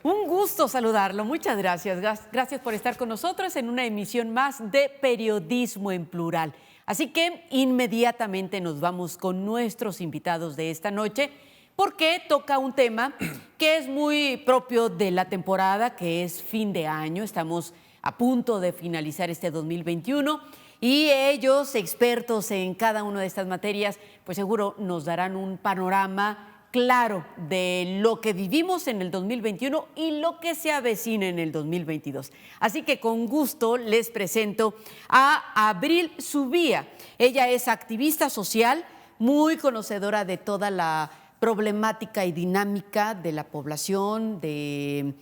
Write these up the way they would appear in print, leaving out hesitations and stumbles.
Un gusto saludarlo, muchas gracias. Gracias por estar con nosotros en una emisión más de Periodismo en Plural. Así que inmediatamente nos vamos con nuestros invitados de esta noche, porque toca un tema que es muy propio de la temporada, que es fin de año. Estamos a punto de finalizar este 2021 y ellos, expertos en cada una de estas materias, pues seguro nos darán un panorama claro de lo que vivimos en el 2021 y lo que se avecina en el 2022. Así que con gusto les presento a Abril Subía. Ella es activista social, muy conocedora de toda la problemática y dinámica de la población, de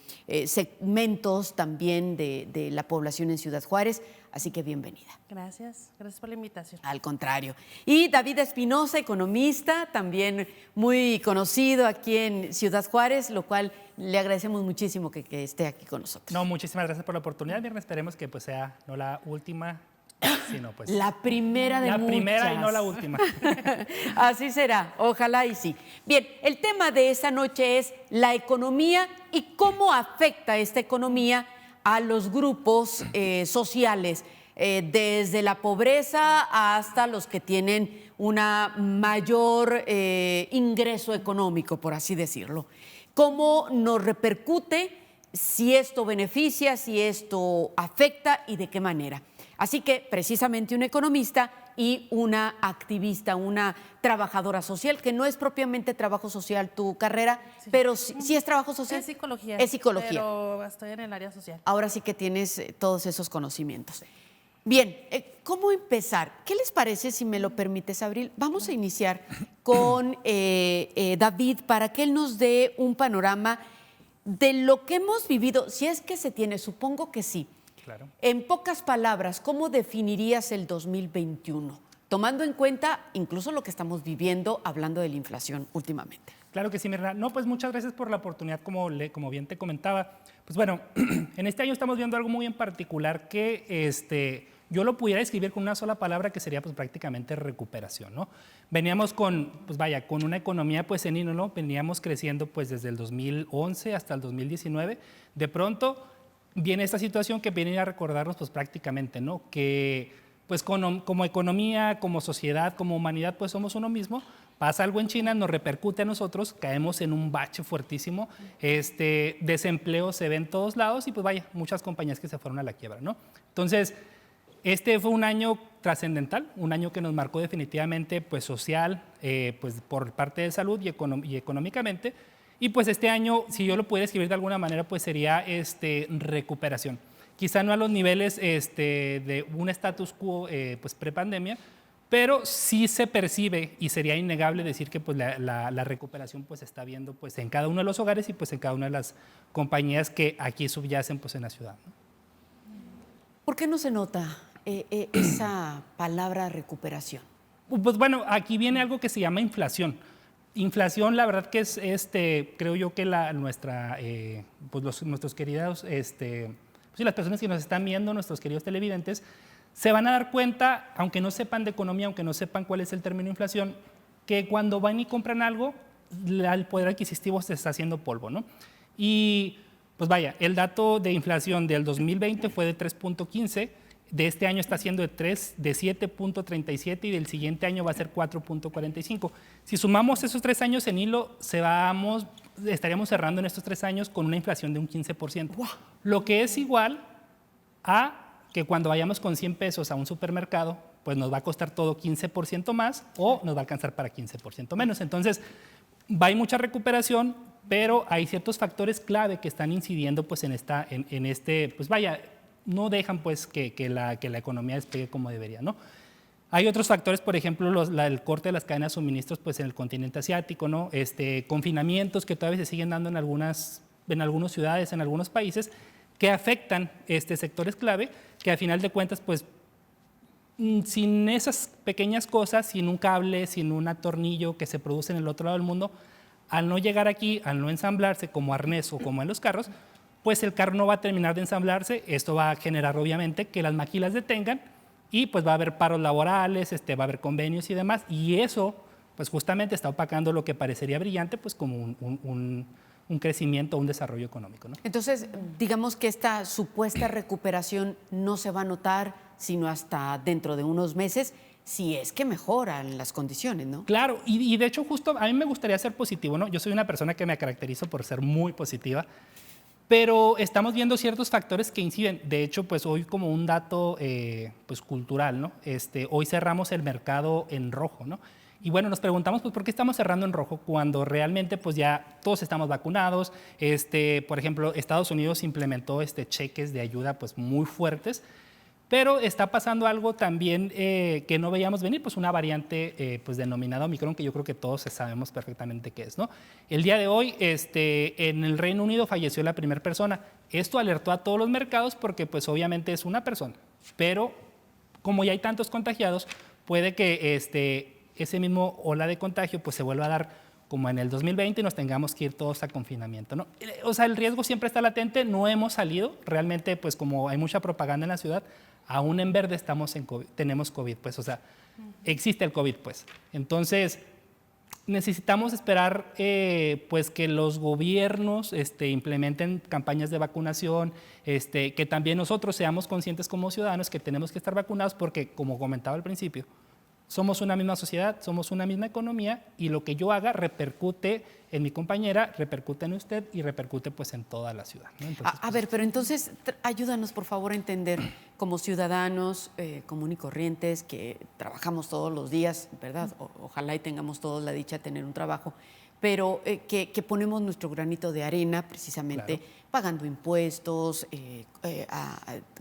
segmentos también de la población en Ciudad Juárez. Así que bienvenida. Gracias por la invitación. Al contrario. Y David Espinosa, economista, también muy conocido aquí en Ciudad Juárez, lo cual le agradecemos muchísimo que esté aquí con nosotros. No, muchísimas gracias por la oportunidad, Mirna. Esperemos que pues sea no la última, sino pues la primera de muchas. La primera y no la última. Así será, ojalá y sí. Bien, el tema de esta noche es la economía y cómo afecta esta economía a los grupos sociales, desde la pobreza hasta los que tienen una mayor ingreso económico, por así decirlo. ¿Cómo nos repercute? Si esto beneficia, si esto afecta y de qué manera. Así que precisamente un economista y una activista, una trabajadora social, que no es propiamente trabajo social tu carrera, sí, pero sí es trabajo social. Es psicología. Es psicología. Pero estoy en el área social. Ahora sí que tienes todos esos conocimientos. Bien, ¿cómo empezar? ¿Qué les parece, si me lo permites, Abril? Vamos a iniciar con David para que él nos dé un panorama de lo que hemos vivido, si es que se tiene, supongo que sí. Claro. En pocas palabras, ¿cómo definirías el 2021? Tomando en cuenta incluso lo que estamos viviendo, hablando de la inflación últimamente. Claro que sí, Mirna. No, pues muchas gracias por la oportunidad, como bien te comentaba. Pues bueno, en este año estamos viendo algo muy en particular que yo lo pudiera describir con una sola palabra, que sería pues prácticamente recuperación, ¿no? Veníamos con una economía pues en hilo, ¿no? Veníamos creciendo pues desde el 2011 hasta el 2019. De pronto viene esta situación que viene a recordarnos pues prácticamente, ¿no? Que pues como economía, como sociedad, como humanidad, pues somos uno mismo. Pasa algo en China, nos repercute a nosotros, caemos en un bache fuertísimo, desempleo se ve en todos lados y pues muchas compañías que se fueron a la quiebra, ¿no? Entonces, este fue un año trascendental, un año que nos marcó definitivamente pues social, pues por parte de salud y económicamente. Y pues este año, si yo lo pudiera escribir de alguna manera, pues sería recuperación. Quizá no a los niveles de un status quo pues prepandemia, pero sí se percibe y sería innegable decir que pues la recuperación pues se está viendo pues en cada uno de los hogares y pues en cada una de las compañías que aquí subyacen pues en la ciudad, ¿no? ¿Por qué no se nota esa palabra recuperación? Pues bueno, aquí viene algo que se llama inflación. Inflación, la verdad que es, creo yo que nuestros queridos, pues las personas que nos están viendo, nuestros queridos televidentes, se van a dar cuenta, aunque no sepan de economía, aunque no sepan cuál es el término inflación, que cuando van y compran algo, el poder adquisitivo se está haciendo polvo, ¿no? Y pues el dato de inflación del 2020 fue de 3.15, de este año está siendo de 7.37 y del siguiente año va a ser 4.45. Si sumamos esos 3 años en hilo, estaríamos cerrando en estos 3 años con una inflación de un 15%. ¡Wow! Lo que es igual a que cuando vayamos con 100 pesos a un supermercado, pues nos va a costar todo 15% más o nos va a alcanzar para 15% menos. Entonces, hay mucha recuperación, pero hay ciertos factores clave que están incidiendo pues no dejan pues que la economía despegue como debería, ¿no? Hay otros factores, por ejemplo, el corte de las cadenas de suministros pues en el continente asiático, ¿no? Confinamientos que todavía se siguen dando en algunas ciudades, en algunos países, que afectan sectores clave, que a final de cuentas, pues, sin esas pequeñas cosas, sin un cable, sin un tornillo que se produce en el otro lado del mundo, al no llegar aquí, al no ensamblarse como arnés o como en los carros, pues el carro no va a terminar de ensamblarse. Esto va a generar, obviamente, que las maquilas detengan y pues va a haber paros laborales, va a haber convenios y demás, y eso, pues justamente está opacando lo que parecería brillante, pues como un crecimiento, un desarrollo económico, ¿no? Entonces, digamos que esta supuesta recuperación no se va a notar sino hasta dentro de unos meses, si es que mejoran las condiciones, ¿no? Claro, y de hecho justo a mí me gustaría ser positivo, ¿no? Yo soy una persona que me caracterizo por ser muy positiva, pero estamos viendo ciertos factores que inciden. De hecho, pues hoy como un dato pues cultural, ¿no? Hoy cerramos el mercado en rojo, ¿no? Y bueno, nos preguntamos, pues, ¿por qué estamos cerrando en rojo cuando realmente, pues, ya todos estamos vacunados? Por ejemplo, Estados Unidos implementó cheques de ayuda, pues, muy fuertes, pero está pasando algo también que no veíamos venir, pues, una variante, pues, denominada Omicron, que yo creo que todos sabemos perfectamente qué es, ¿no? El día de hoy, en el Reino Unido falleció la primera persona. Esto alertó a todos los mercados porque, pues, obviamente es una persona, pero como ya hay tantos contagiados, puede que ese mismo ola de contagio pues se vuelva a dar como en el 2020 y nos tengamos que ir todos a confinamiento, ¿no? O sea, el riesgo siempre está latente, no hemos salido, realmente pues como hay mucha propaganda en la ciudad, aún en verde tenemos COVID, pues, o sea, existe el COVID, pues. Entonces, necesitamos esperar pues que los gobiernos implementen campañas de vacunación, que también nosotros seamos conscientes como ciudadanos que tenemos que estar vacunados porque, como comentaba al principio, somos una misma sociedad, somos una misma economía y lo que yo haga repercute en mi compañera, repercute en usted y repercute pues en toda la ciudad, ¿no? Entonces, A ver, pero entonces ayúdanos por favor a entender como ciudadanos común y corrientes que trabajamos todos los días, ¿verdad? Ojalá y tengamos todos la dicha de tener un trabajo, pero que ponemos nuestro granito de arena precisamente claro, pagando impuestos,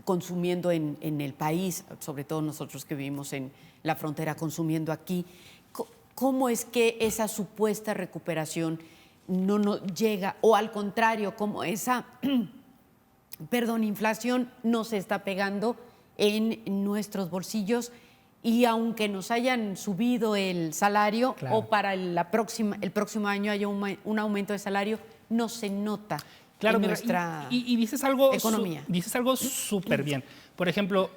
consumiendo en el país, sobre todo nosotros que vivimos en la frontera, consumiendo aquí. ¿Cómo es que esa supuesta recuperación no nos llega? O al contrario, ¿cómo esa inflación no se está pegando en nuestros bolsillos? Y aunque nos hayan subido el salario, claro, o para el próximo año haya un aumento de salario, no se nota claro, en mira, nuestra y dices algo economía. Dices algo súper bien. Por ejemplo,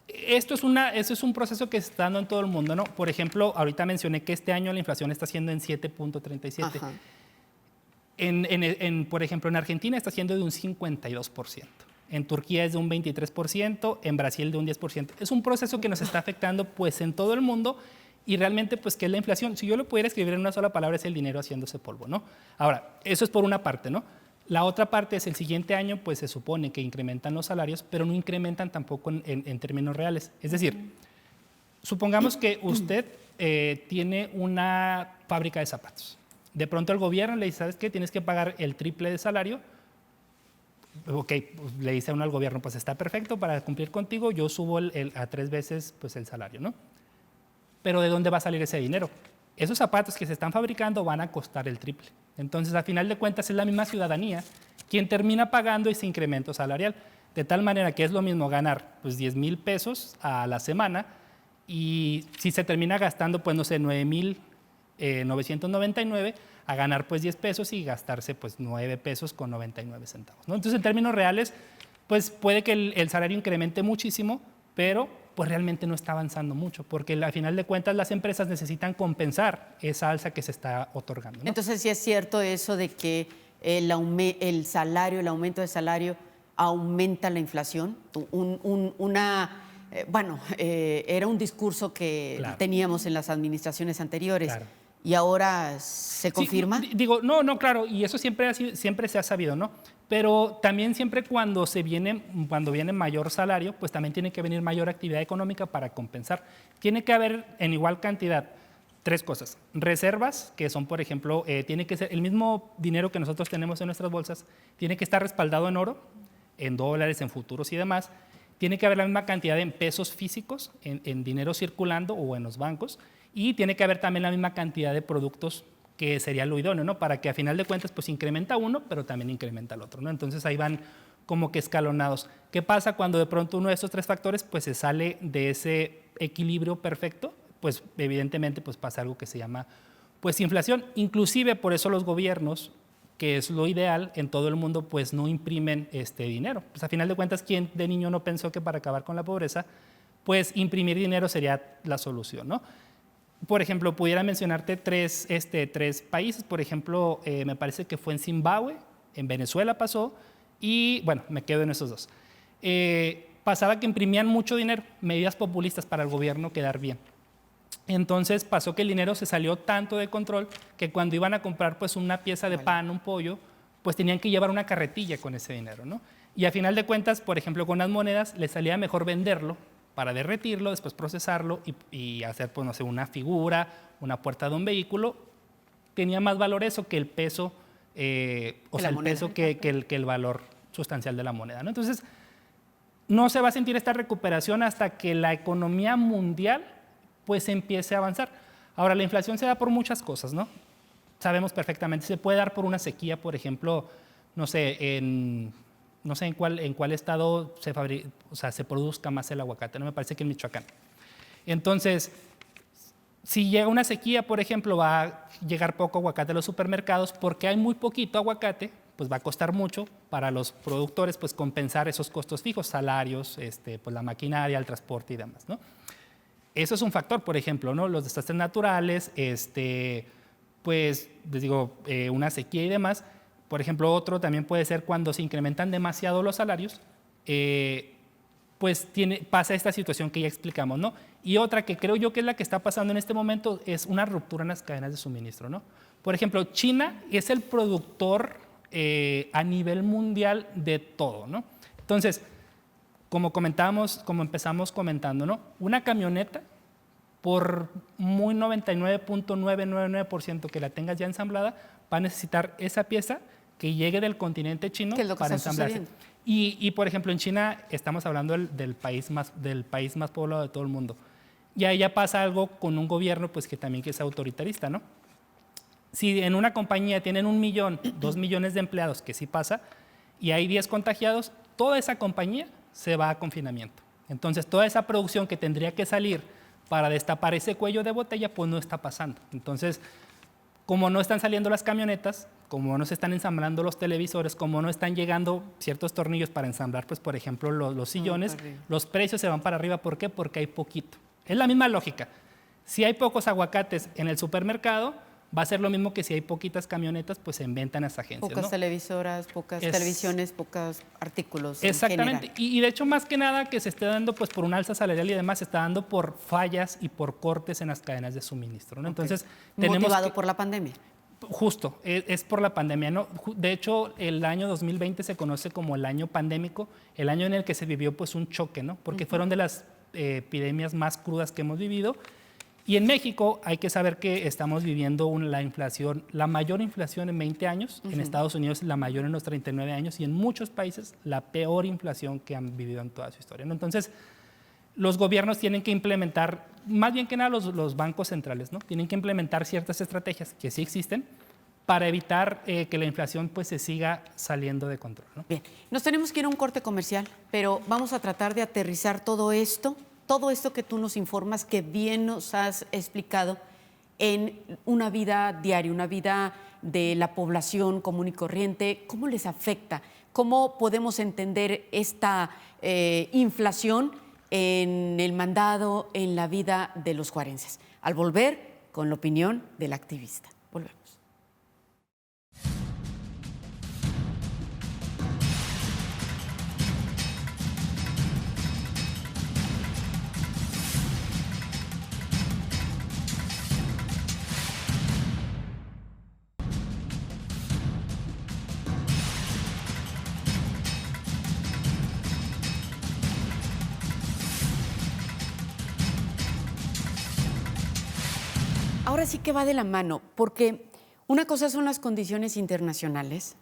esto es un proceso que se está dando en todo el mundo, ¿no? Por ejemplo, ahorita mencioné que este año la inflación está siendo en 7.37. Por ejemplo, en Argentina está siendo de un 52%. En Turquía es de un 23%, en Brasil de un 10%. Es un proceso que nos está afectando pues en todo el mundo y realmente pues ¿qué es la inflación? Si yo lo pudiera escribir en una sola palabra es el dinero haciéndose polvo, ¿no? Ahora, eso es por una parte, ¿no? La otra parte es el siguiente año pues se supone que incrementan los salarios, pero no incrementan tampoco en términos reales. Es decir, supongamos que usted tiene una fábrica de zapatos. De pronto el gobierno le dice, ¿sabes qué? Tienes que pagar el triple de salario. Ok, pues le dice a uno al gobierno, pues está perfecto para cumplir contigo, yo subo a 3 veces pues, el salario, ¿no? Pero ¿de dónde va a salir ese dinero? Esos zapatos que se están fabricando van a costar el triple. Entonces, a final de cuentas, es la misma ciudadanía quien termina pagando ese incremento salarial. De tal manera que es lo mismo ganar pues, 10,000 pesos a la semana y si se termina gastando, pues no sé, 9,999 a ganar pues 10 pesos y gastarse pues 9 pesos con 99 centavos, ¿no? Entonces, en términos reales, pues puede que el salario incremente muchísimo, pero pues realmente no está avanzando mucho, porque al final de cuentas las empresas necesitan compensar esa alza que se está otorgando, ¿no? Entonces, sí es cierto eso de que el aumento de salario aumenta la inflación. Era un discurso que claro, teníamos en las administraciones anteriores. Claro. ¿Y ahora se confirma? Sí, digo, no, claro, y eso siempre se ha sabido, ¿no? Pero también siempre cuando viene mayor salario, pues también tiene que venir mayor actividad económica para compensar. Tiene que haber en igual cantidad 3 cosas. Reservas, que son, por ejemplo, tiene que ser el mismo dinero que nosotros tenemos en nuestras bolsas, tiene que estar respaldado en oro, en dólares, en futuros y demás. Tiene que haber la misma cantidad en pesos físicos, en dinero circulando o en los bancos. Y tiene que haber también la misma cantidad de productos que sería lo idóneo, ¿no? Para que a final de cuentas pues incrementa uno, pero también incrementa el otro, ¿no? Entonces ahí van como que escalonados. ¿Qué pasa cuando de pronto uno de estos 3 factores pues se sale de ese equilibrio perfecto? Pues evidentemente pues pasa algo que se llama pues inflación. Inclusive por eso los gobiernos, que es lo ideal en todo el mundo, pues no imprimen dinero. Pues a final de cuentas, ¿quién de niño no pensó que para acabar con la pobreza, pues imprimir dinero sería la solución, ¿no? Por ejemplo, pudiera mencionarte tres países. Por ejemplo, me parece que fue en Zimbabue, en Venezuela pasó, y bueno, me quedo en esos dos. Pasaba que imprimían mucho dinero, medidas populistas para el gobierno quedar bien. Entonces pasó que el dinero se salió tanto de control que cuando iban a comprar pues una pieza de pan, un pollo, pues tenían que llevar una carretilla con ese dinero, ¿no? Y a final de cuentas, por ejemplo, con las monedas les salía mejor venderlo para derretirlo, después procesarlo y hacer, pues no sé, una figura, una puerta de un vehículo. Tenía más valor eso que el peso, o sea, el peso que el valor sustancial de la moneda, ¿no? Entonces, no se va a sentir esta recuperación hasta que la economía mundial pues empiece a avanzar. Ahora, la inflación se da por muchas cosas, ¿no? Sabemos perfectamente, se puede dar por una sequía, por ejemplo, no sé en cuál estado se produzca más el aguacate, no me parece que en Michoacán. Entonces, si llega una sequía, por ejemplo, va a llegar poco aguacate a los supermercados porque hay muy poquito aguacate, pues va a costar mucho para los productores pues compensar esos costos fijos, salarios, pues la maquinaria, el transporte y demás, ¿no? Eso es un factor, por ejemplo, ¿no? Los desastres naturales, pues les digo, una sequía y demás. Por ejemplo, otro también puede ser cuando se incrementan demasiado los salarios, pues pasa esta situación que ya explicamos, ¿no? Y otra que creo yo que es la que está pasando en este momento es una ruptura en las cadenas de suministro, ¿no? Por ejemplo, China es el productor a nivel mundial de todo, ¿no? Entonces, como empezamos comentando, ¿no? Una camioneta, por muy 99.999% que la tengas ya ensamblada, va a necesitar esa pieza que llegue del continente chino para ensamblarse. Y, por ejemplo, en China estamos hablando del país más poblado de todo el mundo. Y ahí ya pasa algo con un gobierno pues, que también es autoritarista, ¿no? Si en una compañía tienen 1 millón, 2 millones de empleados, que sí pasa, y hay 10 contagiados, toda esa compañía se va a confinamiento. Entonces, toda esa producción que tendría que salir para destapar ese cuello de botella, pues no está pasando. Entonces, como no están saliendo las camionetas, como no se están ensamblando los televisores, como no están llegando ciertos tornillos para ensamblar, pues, por ejemplo, los sillones, los precios se van para arriba. ¿Por qué? Porque hay poquito. Es la misma lógica. Si hay pocos aguacates en el supermercado, va a ser lo mismo que si hay poquitas camionetas, pues se inventan las agencias. Pocas televisoras, pocas televisiones, pocos artículos. Exactamente. Y de hecho, más que nada que se esté dando pues, por un alza salarial y demás, se está dando por fallas y por cortes en las cadenas de suministro, ¿no? Entonces, ¿motivado por la pandemia? Justo, es por la pandemia, ¿no? De hecho, el año 2020 se conoce como el año pandémico, el año en el que se vivió pues, un choque, ¿no? Porque fueron de las epidemias más crudas que hemos vivido. Y en México hay que saber que estamos viviendo la mayor inflación en 20 años, en Estados Unidos la mayor en los 39 años y en muchos países la peor inflación que han vivido en toda su historia, ¿no? Entonces, los gobiernos tienen que implementar, más bien que nada los bancos centrales, ¿no? Tienen que implementar ciertas estrategias que sí existen para evitar que la inflación pues, se siga saliendo de control, ¿no? Bien, nos tenemos que ir a un corte comercial, pero vamos a tratar de aterrizar todo esto que tú nos informas, que bien nos has explicado, en una vida diaria, una vida de la población común y corriente. ¿Cómo les afecta? ¿Cómo podemos entender esta inflación en el mandado, en la vida de los juarenses? Al volver, con la opinión del activista. Volvemos. Ahora sí que va de la mano, porque una cosa son las condiciones internacionales,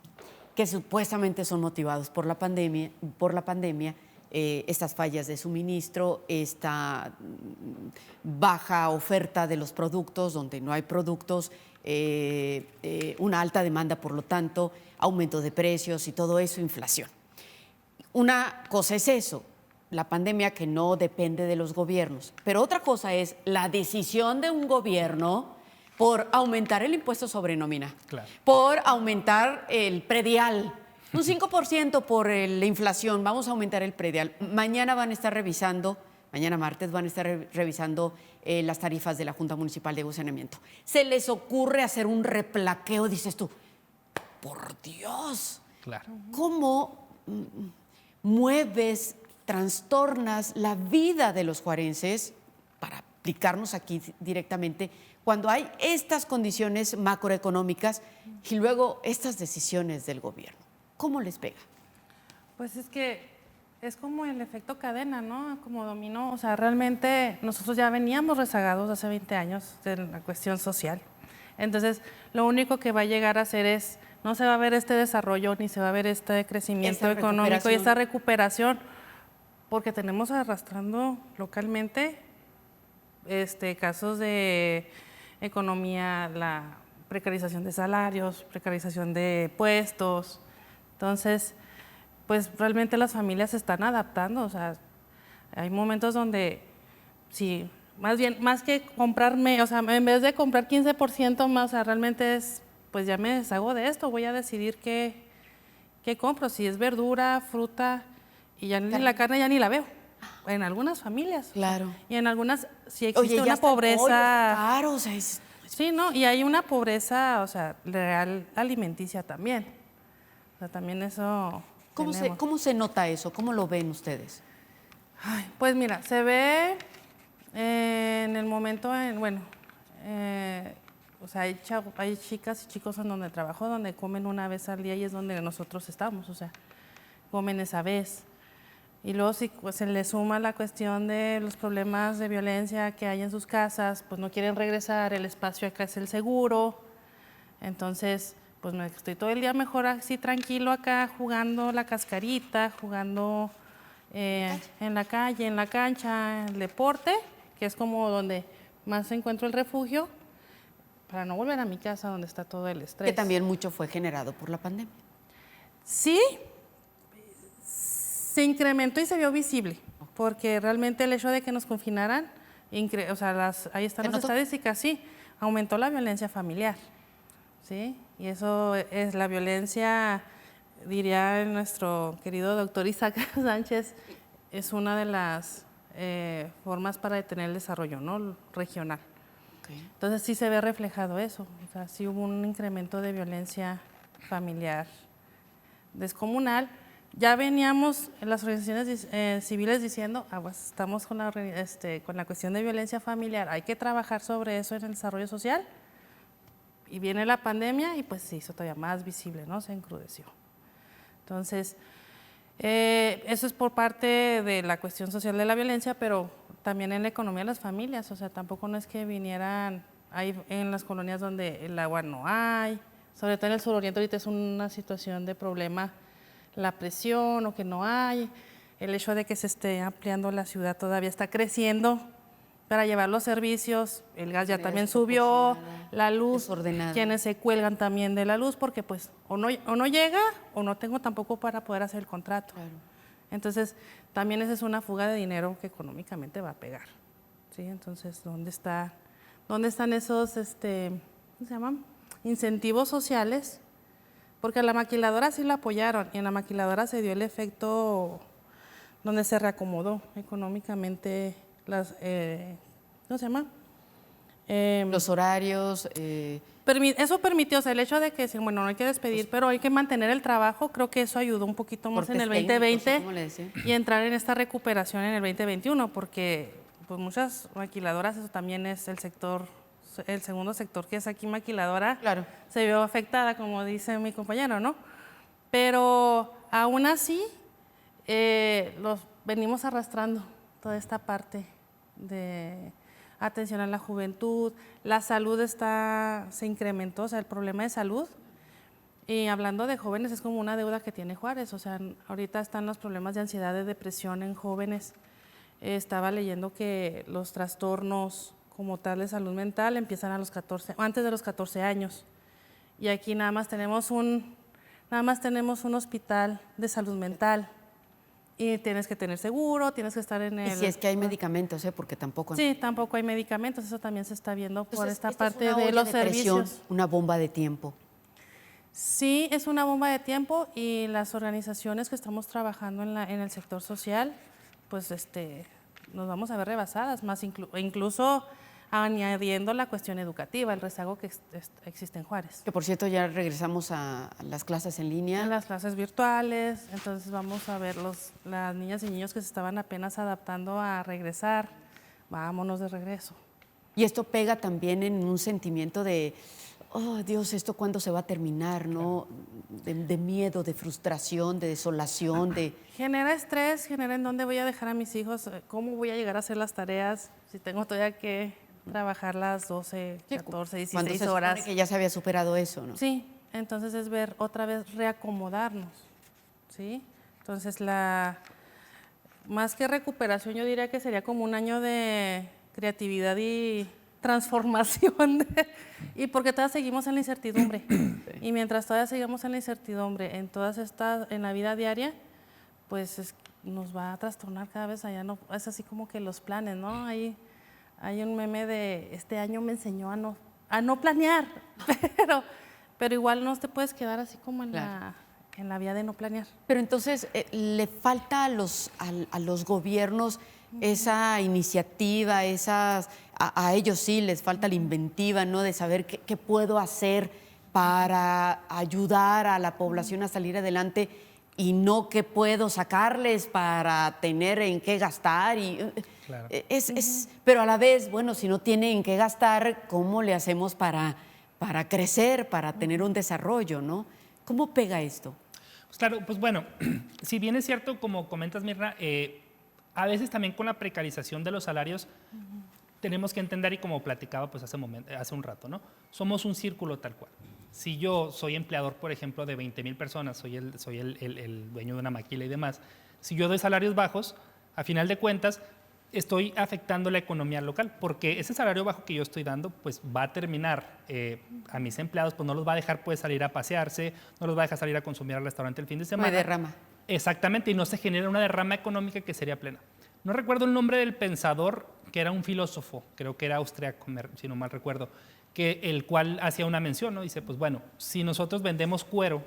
que supuestamente son motivadas por la pandemia, estas fallas de suministro, esta baja oferta de los productos, donde no hay productos, una alta demanda, por lo tanto, aumento de precios y todo eso, inflación. Una cosa es eso, la pandemia que no depende de los gobiernos, pero otra cosa es la decisión de un gobierno por aumentar el impuesto sobre nómina, claro, por aumentar el predial, un 5% por la inflación, vamos a aumentar el predial. Mañana van a estar revisando mañana martes, van a estar revisando las tarifas de la Junta Municipal de Saneamiento. ¿Se les ocurre hacer un replaqueo? Dices tú, por Dios, Claro. ¿cómo mueves, trastornas la vida de los juarenses, para aplicarnos aquí directamente, cuando hay estas condiciones macroeconómicas y luego estas decisiones del gobierno? ¿Cómo les pega? Pues es que es como el efecto cadena, ¿no? Como dominó. O sea, realmente nosotros ya veníamos rezagados hace 20 años de la cuestión social. Entonces, lo único que va a llegar a hacer es, no se va a ver este desarrollo ni se va a ver este crecimiento Esa económico y esta recuperación. recuperación, porque tenemos arrastrando localmente casos de economía, la precarización de salarios, precarización de puestos. Entonces, pues realmente las familias se están adaptando. O sea, hay momentos donde, sí, más bien, más que comprarme, o sea, en vez de comprar 15% más, o sea, realmente es, pues ya me deshago de esto, voy a decidir qué compro, si es verdura, fruta, y ya ni la carne ya ni la veo. En algunas familias. Claro. O sea, y en algunas, si existe Oye, ya una está el pollo, está pobreza. caro, o sea, es... Sí, ¿no? Y hay una pobreza, o sea, real alimenticia también. O sea, también eso tenemos. ¿Cómo se nota eso? ¿Cómo lo ven ustedes? Ay, pues mira, se ve en el momento, bueno, o sea, hay chicas y chicos en donde trabajo donde comen una vez al día y es donde nosotros estamos, o sea, comen esa vez. Y luego si pues, se le suma la cuestión de los problemas de violencia que hay en sus casas, pues no quieren regresar, el espacio acá es el seguro. Entonces, pues me estoy todo el día mejor así tranquilo acá jugando la cascarita, jugando en la calle, en la cancha, el deporte, que es como donde más encuentro el refugio, para no volver a mi casa donde está todo el estrés. Que también mucho fue generado por la pandemia. Sí, se incrementó y se vio visible, porque realmente el hecho de que nos confinaran, o sea, ahí están las estadísticas, sí, aumentó la violencia familiar, ¿sí? Y eso es la violencia, diría nuestro querido doctor Isaac Sánchez, es una de las formas para detener el desarrollo, ¿no? Regional. Okay. Entonces sí se ve reflejado eso, o sea, sí hubo un incremento de violencia familiar descomunal. Ya veníamos en las organizaciones civiles diciendo, pues estamos con la cuestión de violencia familiar, hay que trabajar sobre eso en el desarrollo social. Y viene la pandemia y pues se hizo todavía más visible, ¿no? Se encrudeció. Entonces, eso es por parte de la cuestión social de la violencia, pero también en la economía de las familias. O sea, tampoco no es que vinieran, hay en las colonias donde el agua no hay, sobre todo en el suroriente ahorita es una situación de problema, la presión o que no hay, el hecho de que se esté ampliando la ciudad todavía está creciendo para llevar los servicios, el gas ya también subió, la luz, quienes se cuelgan también de la luz porque pues o no llega o no tengo tampoco para poder hacer el contrato. Claro. Entonces también esa es una fuga de dinero que económicamente va a pegar, ¿sí? Entonces, ¿dónde están esos, ¿cómo se llaman? Incentivos sociales? Porque a la maquiladora sí la apoyaron y en la maquiladora se dio el efecto donde se reacomodó económicamente ¿cómo se llama? Los horarios. Eso permitió, o sea, el hecho de que, bueno, no hay que despedir, pero hay que mantener el trabajo, creo que eso ayudó un poquito más en el 2020 y entrar en esta recuperación en el 2021, porque pues muchas maquiladoras, eso también es el segundo sector que es aquí maquiladora, claro, se vio afectada, como dice mi compañero, ¿no? Pero aún así, los venimos arrastrando toda esta parte de atención a la juventud, la salud se incrementó, o sea, el problema de salud. Y hablando de jóvenes, es como una deuda que tiene Juárez, o sea, ahorita están los problemas de ansiedad, de depresión en jóvenes. Estaba leyendo que los trastornos como tal de salud mental empiezan antes de los 14 años. Y aquí nada más tenemos un hospital de salud mental. Y tienes que tener seguro, tienes que estar en el... Y si es que hay medicamentos, porque tampoco... Sí, tampoco hay medicamentos, eso también se está viendo por esta parte es de los servicios. Una bomba de tiempo. Sí, es una bomba de tiempo y las organizaciones que estamos trabajando en el sector social, pues nos vamos a ver rebasadas, más incluso añadiendo la cuestión educativa, el rezago que existe en Juárez. Que por cierto ya regresamos a las clases en línea. En las clases virtuales, entonces vamos a ver las niñas y niños que se estaban apenas adaptando a regresar, vámonos de regreso. Y esto pega también en un sentimiento de, oh Dios, ¿esto cuándo se va a terminar? ¿No? De miedo, de frustración, de desolación, de... Genera estrés, genera en dónde voy a dejar a mis hijos, cómo voy a llegar a hacer las tareas, si tengo todavía que trabajar las 12, 14, 16 cuando se horas. supone que ya se había superado eso, ¿no? Sí, entonces es ver otra vez reacomodarnos, ¿sí? Entonces más que recuperación, yo diría que sería como un año de creatividad y transformación, y porque todavía seguimos en la incertidumbre. Y mientras todavía seguimos en la incertidumbre, en la vida diaria, pues nos va a trastornar cada vez allá, no, es así como que los planes, ¿no? Hay un meme de este año me enseñó a no planear, pero igual no te puedes quedar así como en la vía de no planear. Pero entonces le falta a los gobiernos esa iniciativa, a ellos sí les falta la inventiva, ¿no? De saber qué puedo hacer para ayudar a la población a salir adelante y no qué puedo sacarles para tener en qué gastar. Claro. Pero a la vez, bueno, si no tienen en qué gastar, ¿cómo le hacemos para crecer, para tener un desarrollo, ¿no? ¿Cómo pega esto? Pues claro, pues bueno, si bien es cierto, como comentas, Mirna, a veces también con la precarización de los salarios tenemos que entender, y como platicaba pues hace un rato, ¿no? Somos un círculo tal cual. Si yo soy empleador, por ejemplo, de 20,000 personas, soy el dueño de una maquila y demás, si yo doy salarios bajos, a final de cuentas estoy afectando la economía local, porque ese salario bajo que yo estoy dando pues va a terminar a mis empleados, pues no los va a dejar pues salir a pasearse, no los va a dejar salir a consumir al restaurante el fin de semana. Me derrama. Exactamente, y no se genera una derrama económica que sería plena. No recuerdo el nombre del pensador, que era un filósofo, creo que era austriaco, si no mal recuerdo, el cual hacía una mención, ¿no? Dice, pues bueno, si nosotros vendemos cuero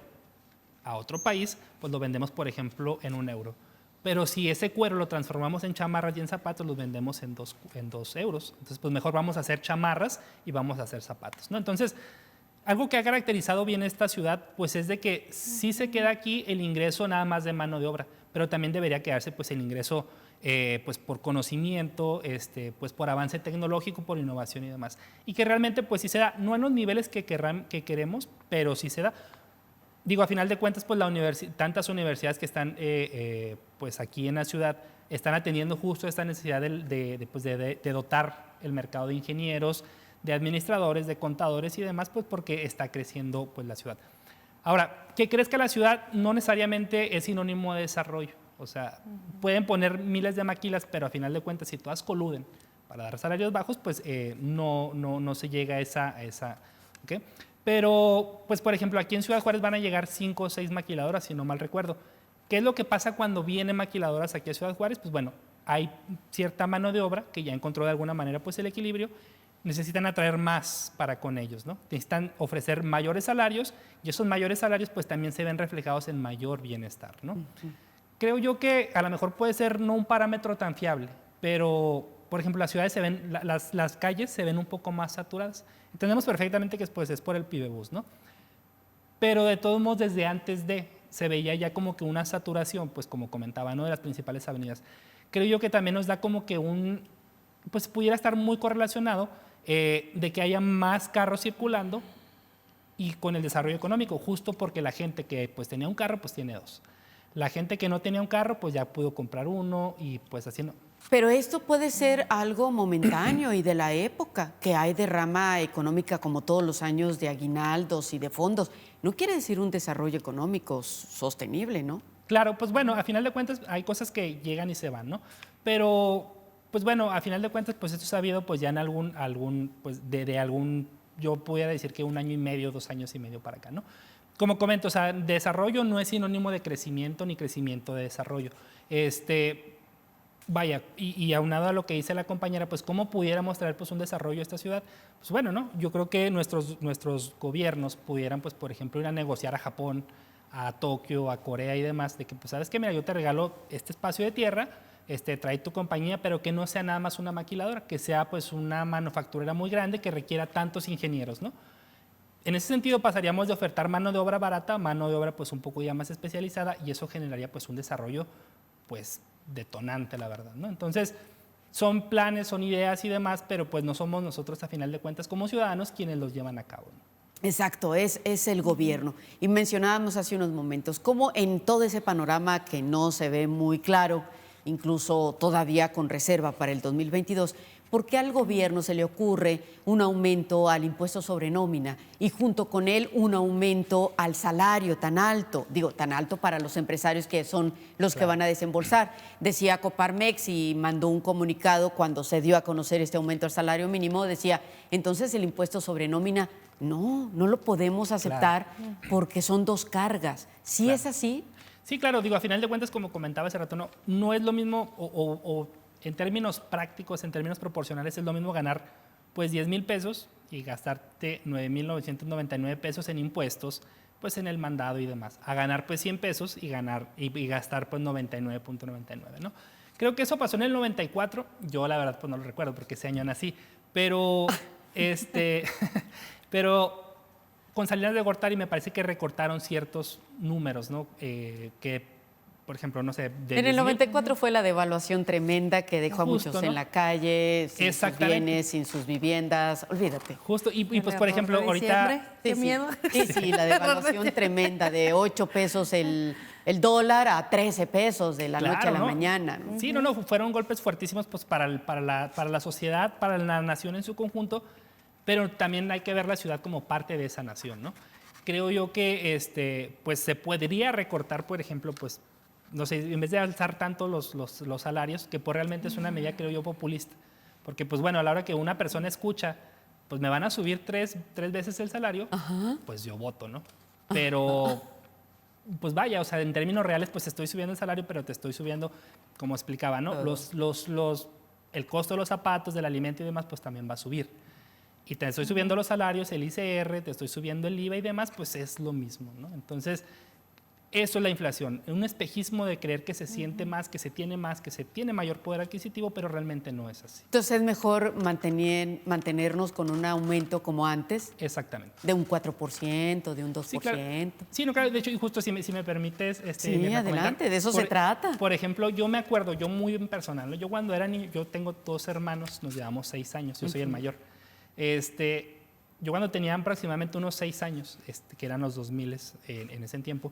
a otro país, pues lo vendemos, por ejemplo, en €1. Pero si ese cuero lo transformamos en chamarras y en zapatos, los vendemos en 2 euros. Entonces, pues mejor vamos a hacer chamarras y vamos a hacer zapatos, ¿no? Entonces, algo que ha caracterizado bien esta ciudad, pues es de que sí se queda aquí el ingreso nada más de mano de obra, pero también debería quedarse pues el ingreso pues por conocimiento, pues por avance tecnológico, por innovación y demás. Y que realmente pues sí se da, no en los niveles que queremos, pero sí se da. Digo, a final de cuentas, pues tantas universidades que están pues aquí en la ciudad están atendiendo justo esta necesidad de dotar el mercado de ingenieros, de administradores, de contadores y demás, pues porque está creciendo pues la ciudad. Ahora, que crezca la ciudad no necesariamente es sinónimo de desarrollo. O sea, pueden poner miles de maquilas, pero a final de cuentas, si todas coluden para dar salarios bajos, pues no se llega a esa ¿okay? Pero, pues por ejemplo, aquí en Ciudad Juárez van a llegar 5 o 6 maquiladoras, si no mal recuerdo. ¿Qué es lo que pasa cuando vienen maquiladoras aquí a Ciudad Juárez? Pues bueno, hay cierta mano de obra que ya encontró de alguna manera pues el equilibrio, necesitan atraer más para con ellos, ¿no? Necesitan ofrecer mayores salarios y esos mayores salarios pues también se ven reflejados en mayor bienestar, ¿no? Creo yo que a lo mejor puede ser no un parámetro tan fiable, pero por ejemplo las ciudades las calles se ven un poco más saturadas. Entendemos perfectamente que pues, es por el PIBEBUS, ¿no? Pero de todos modos desde antes se veía ya como que una saturación, pues como comentaba, ¿no? De las principales avenidas. Creo yo que también nos da como que pues pudiera estar muy correlacionado de que haya más carros circulando y con el desarrollo económico, justo porque la gente que pues tenía un carro, pues tiene 2. La gente que no tenía un carro, pues ya pudo comprar uno y pues así no. Pero esto puede ser algo momentáneo y de la época, que hay derrama económica como todos los años de aguinaldos y de fondos. No quiere decir un desarrollo económico sostenible, ¿no? Claro, pues bueno, a final de cuentas hay cosas que llegan y se van, ¿no? Pero, pues bueno, a final de cuentas, pues esto se ha habido pues ya en algún pues yo pudiera decir que 1 año y medio, 2 años y medio para acá, ¿no? Como comento, o sea, desarrollo no es sinónimo de crecimiento ni crecimiento de desarrollo. Vaya, y aunado a lo que dice la compañera, pues cómo pudiéramos traer pues un desarrollo a esta ciudad, pues bueno, ¿no? Yo creo que nuestros gobiernos pudieran, pues por ejemplo, ir a negociar a Japón, a Tokio, a Corea y demás, de que pues sabes que mira, yo te regalo este espacio de tierra, trae tu compañía, pero que no sea nada más una maquiladora, que sea pues una manufacturera muy grande que requiera tantos ingenieros, ¿no? En ese sentido pasaríamos de ofertar mano de obra barata a mano de obra pues un poco ya más especializada, y eso generaría pues un desarrollo pues detonante, la verdad, ¿no? Entonces, son planes, son ideas y demás, pero pues no somos nosotros a final de cuentas como ciudadanos quienes los llevan a cabo, ¿no? Exacto, es el gobierno. Y mencionábamos hace unos momentos cómo en todo ese panorama que no se ve muy claro, incluso todavía con reserva para el 2022, ¿por qué al gobierno se le ocurre un aumento al impuesto sobre nómina y junto con él un aumento al salario tan alto? Digo, tan alto para los empresarios que son los que van a desembolsar. Decía Coparmex y mandó un comunicado cuando se dio a conocer este aumento al salario mínimo, decía, entonces el impuesto sobre nómina no lo podemos aceptar porque son dos cargas. ¿Sí es así? Sí, claro, digo, a final de cuentas, como comentaba hace rato, no es lo mismo, o en términos prácticos, en términos proporcionales, es lo mismo ganar pues 10,000 pesos y gastarte 9,999 pesos en impuestos, pues en el mandado y demás, a ganar pues 100 pesos y gastar pues 99,99, ¿no? Creo que eso pasó en el 94, yo la verdad pues no lo recuerdo porque ese año nací, pero pero con Salinas de Gortari me parece que recortaron ciertos números, ¿no? Que, por ejemplo, no sé... En el 94 fue la devaluación tremenda que dejó a muchos en la calle, sin sus bienes, sin sus viviendas, olvídate. Justo, y pues por ejemplo, ahorita... Qué miedo. Sí, la devaluación tremenda de 8 pesos el dólar a 13 pesos de la noche a la mañana, ¿no? Sí, fueron golpes fuertísimos pues, para la sociedad, para la nación en su conjunto, pero también hay que ver la ciudad como parte de esa nación, ¿no? Creo yo que pues se podría recortar, por ejemplo, pues, no sé, en vez de alzar tanto los salarios, que pues realmente es una medida, creo yo, populista. Porque, pues bueno, a la hora que una persona escucha, pues me van a subir tres veces el salario, pues yo voto, ¿no? Pero, pues vaya, o sea, en términos reales, pues estoy subiendo el salario, pero te estoy subiendo, como explicaba, ¿no? El costo de los zapatos, del alimento y demás, pues también va a subir. Y te estoy subiendo los salarios, el ICR, te estoy subiendo el IVA y demás, pues es lo mismo, ¿no? Entonces, eso es la inflación, un espejismo de creer que se siente más, que se tiene mayor poder adquisitivo, pero realmente no es así. Entonces es mejor mantenernos con un aumento como antes. Exactamente. De un 4%, de un 2%. Sí, claro. Sí, no, claro, de hecho, y justo si me permites... sí, adelante, de eso se trata. Por ejemplo, yo me acuerdo, yo muy en personal, ¿no? Yo cuando era niño, yo tengo 2 hermanos, nos llevamos 6 años, yo soy el mayor. Yo cuando tenía aproximadamente unos 6 años, que eran los 2000 en ese tiempo,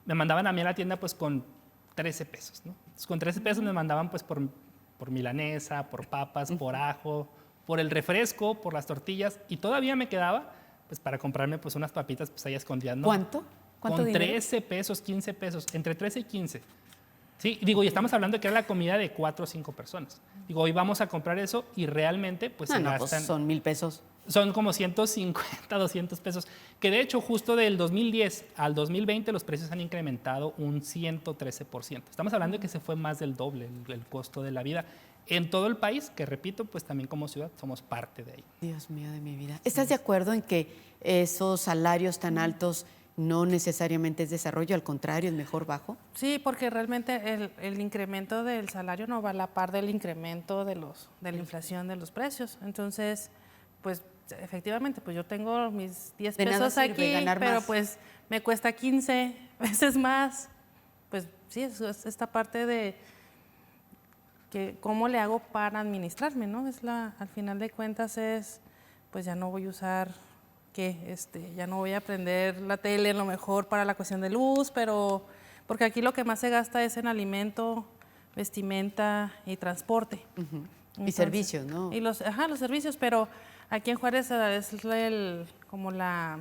me mandaban a mí a la tienda pues con 13 pesos, ¿no? Entonces, con 13 pesos me mandaban pues por milanesa, por papas, por ajo, por el refresco, por las tortillas, y todavía me quedaba pues para comprarme pues unas papitas pues ahí escondidas, ¿no? ¿Cuánto? Con dinero? 13 pesos, 15 pesos, entre 13 y 15. Sí, digo, y estamos hablando de que era la comida de 4 o 5 personas. Digo, hoy vamos a comprar eso y realmente pues se gastan... Pues son 1,000 pesos. Son como 150, 200 pesos, que de hecho justo del 2010 al 2020 los precios han incrementado un 113%. Estamos hablando de que se fue más del doble el costo de la vida en todo el país, que repito, pues también como ciudad somos parte de ahí. Dios mío de mi vida. ¿Estás de acuerdo en que esos salarios tan altos no necesariamente es desarrollo, al contrario, es mejor bajo? Sí, porque realmente el incremento del salario no va a la par del incremento de la inflación de los precios. Entonces, pues efectivamente, pues yo tengo mis 10 pesos aquí, pero pues me cuesta 15 veces más. Pues sí, eso es esta parte de que cómo le hago para administrarme, ¿no? Al final de cuentas pues ya no voy a usar, ya no voy a prender la tele a lo mejor para la cuestión de luz, pero porque aquí lo que más se gasta es en alimento, vestimenta y transporte. Y servicios, ¿no? Y los servicios, pero aquí en Juárez es como la,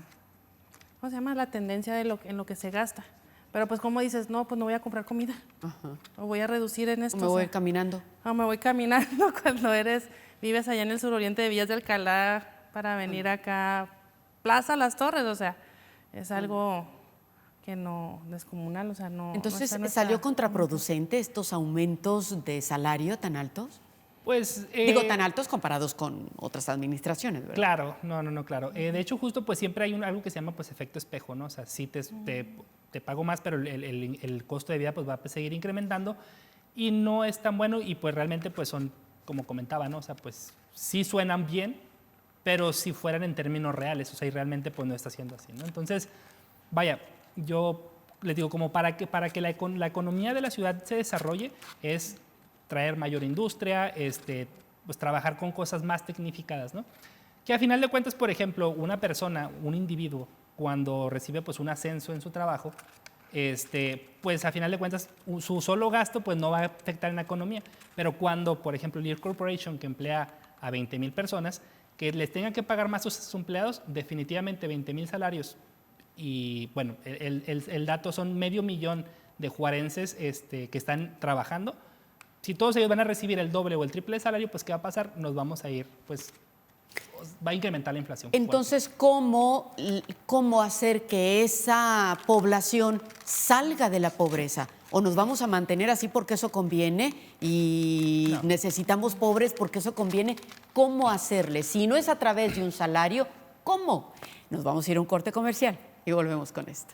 ¿cómo se llama? La tendencia en lo que se gasta. Pero pues como dices, no, pues no voy a comprar comida. O voy a reducir en esto. O me voy caminando. O me voy caminando cuando vives allá en el suroriente de Villas del Alcalá para venir acá, Plaza Las Torres, o sea, es algo que no descomunal, o sea, no. Entonces, ¿salió contraproducente estos aumentos de salario tan altos? Pues, digo, tan altos comparados con otras administraciones, ¿verdad? Claro, no, claro. De hecho, justo pues siempre hay algo que se llama pues efecto espejo, ¿no? O sea, sí te pago más, pero el costo de vida pues va a seguir incrementando. y no es tan bueno y pues realmente pues son, como comentaba, ¿no? O sea, pues sí suenan bien, pero si fueran en términos reales, o sea, y realmente pues no está siendo así, ¿no? Entonces, vaya, yo les digo, como para que la economía de la ciudad se desarrolle es traer mayor industria, pues trabajar con cosas más tecnificadas, ¿no? Que a final de cuentas, por ejemplo, una persona, un individuo, cuando recibe pues un ascenso en su trabajo, pues a final de cuentas su solo gasto pues no va a afectar en la economía, pero cuando, por ejemplo, Lear Corporation, que emplea a 20,000 personas, que les tengan que pagar más a sus empleados, definitivamente 20,000 salarios, y bueno, el dato son 500,000 de juarenses que están trabajando. Si todos ellos van a recibir el doble o el triple de salario, pues ¿qué va a pasar? Nos vamos a ir, pues va a incrementar la inflación. Entonces, ¿cómo hacer que esa población salga de la pobreza? ¿O nos vamos a mantener así porque eso conviene y necesitamos pobres porque eso conviene? ¿Cómo hacerle? Si no es a través de un salario, ¿cómo? Nos vamos a ir a un corte comercial y volvemos con esto.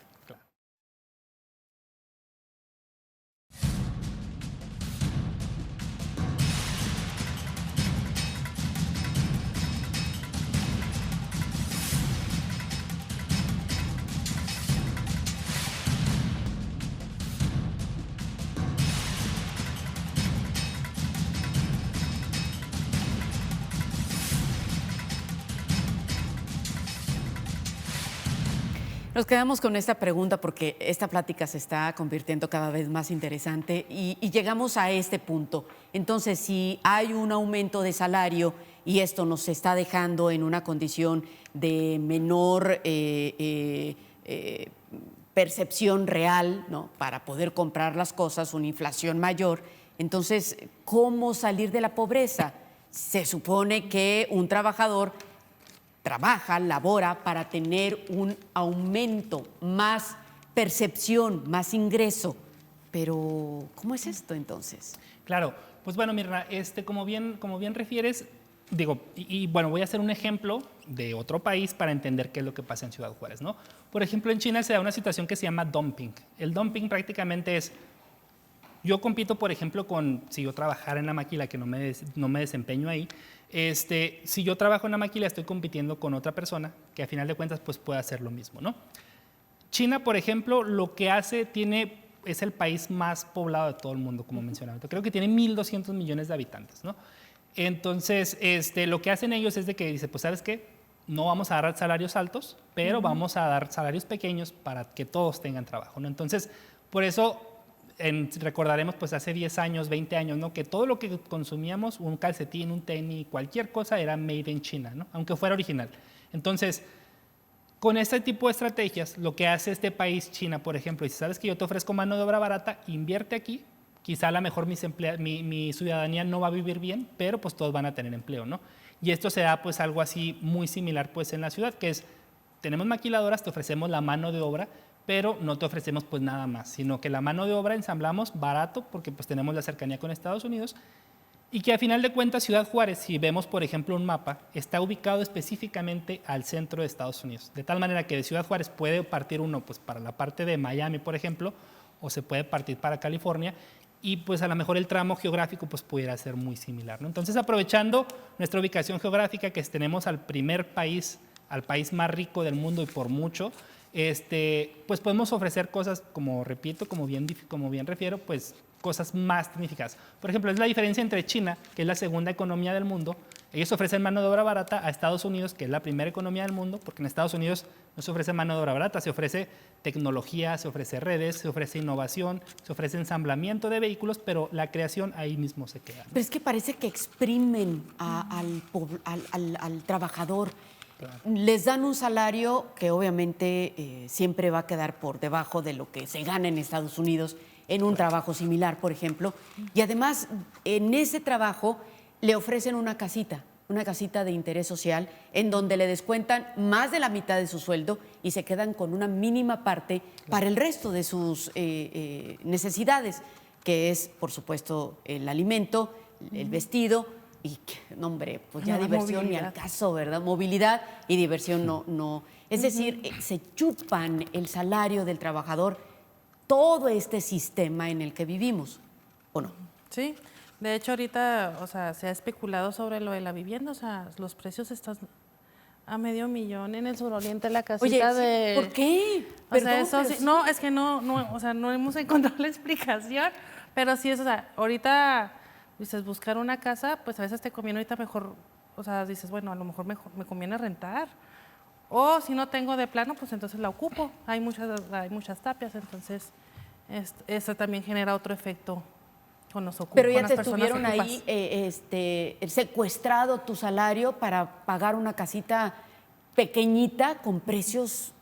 Nos quedamos con esta pregunta porque esta plática se está convirtiendo cada vez más interesante y llegamos a este punto. Entonces, si hay un aumento de salario y esto nos está dejando en una condición de menor percepción real, ¿no?, para poder comprar las cosas, una inflación mayor, entonces, ¿cómo salir de la pobreza? Se supone que un trabajador trabaja, labora para tener un aumento, más percepción, más ingreso. Pero, ¿cómo es esto entonces? Claro, pues bueno, Mirna, como bien refieres, digo, y bueno, voy a hacer un ejemplo de otro país para entender qué es lo que pasa en Ciudad Juárez, ¿no? Por ejemplo, en China se da una situación que se llama dumping. El dumping prácticamente es, yo compito, por ejemplo, si yo trabajara en la maquila, que no me desempeño ahí, si yo trabajo en la maquila, estoy compitiendo con otra persona que a final de cuentas pues puede hacer lo mismo, ¿no? China, por ejemplo, lo que hace es el país más poblado de todo el mundo, como mencionaba. Creo que tiene 1,200 millones de habitantes, ¿no? Entonces, lo que hacen ellos es de que dice, pues, ¿sabes qué? No vamos a dar salarios altos, pero vamos a dar salarios pequeños para que todos tengan trabajo, ¿no? Entonces, por eso recordaremos pues hace 10 años, 20 años, ¿no?, que todo lo que consumíamos, un calcetín, un tenis, cualquier cosa era made in China, ¿no?, aunque fuera original. Entonces, con este tipo de estrategias, lo que hace este país, China, por ejemplo, dice, sabes que yo te ofrezco mano de obra barata, invierte aquí, quizá a lo mejor mi ciudadanía no va a vivir bien, pero pues todos van a tener empleo, ¿no? Y esto se da pues algo así muy similar pues en la ciudad, que es, tenemos maquiladoras, te ofrecemos la mano de obra, pero no te ofrecemos pues nada más, sino que la mano de obra ensamblamos barato, porque pues tenemos la cercanía con Estados Unidos, y que a final de cuentas Ciudad Juárez, si vemos por ejemplo un mapa, está ubicado específicamente al centro de Estados Unidos, de tal manera que de Ciudad Juárez puede partir uno pues para la parte de Miami, por ejemplo, o se puede partir para California, y pues a lo mejor el tramo geográfico pues pudiera ser muy similar, ¿no? Entonces, aprovechando nuestra ubicación geográfica, que tenemos al país más rico del mundo y por mucho, pues podemos ofrecer cosas, como repito, como bien refiero, pues cosas más significativas. Por ejemplo, es la diferencia entre China, que es la segunda economía del mundo. Ellos ofrecen mano de obra barata a Estados Unidos, que es la primera economía del mundo, porque en Estados Unidos no se ofrece mano de obra barata, se ofrece tecnología, se ofrece redes, se ofrece innovación, se ofrece ensamblamiento de vehículos, pero la creación ahí mismo se queda, ¿no? Pero es que parece que exprimen al trabajador. Claro. Les dan un salario que obviamente siempre va a quedar por debajo de lo que se gana en Estados Unidos en un trabajo similar, por ejemplo. Y además, en ese trabajo le ofrecen una casita de interés social, en donde le descuentan más de la mitad de su sueldo y se quedan con una mínima parte para el resto de sus necesidades, que es, por supuesto, el alimento, el vestido, y, no, hombre, pues ya diversión movilidad. Ni al caso, ¿verdad? Movilidad y diversión no. Es decir, se chupan el salario del trabajador todo este sistema en el que vivimos, ¿o no? Sí, de hecho ahorita, o sea, se ha especulado sobre lo de la vivienda, o sea, los precios están a $500,000 en el suroriente, la casita Oye, sí, de... ¿por qué? O sea, Perdón, eso pero sí, sí. no, es que no, o sea, no hemos encontrado la explicación, pero sí es, o sea, ahorita dices buscar una casa, pues a veces te conviene ahorita mejor, o sea, dices, bueno, a lo mejor me conviene rentar. O si no tengo de plano, pues entonces la ocupo. Hay muchas tapias, entonces eso también genera otro efecto con los ocupas. Pero ya te estuvieron ahí secuestrado tu salario para pagar una casita pequeñita con precios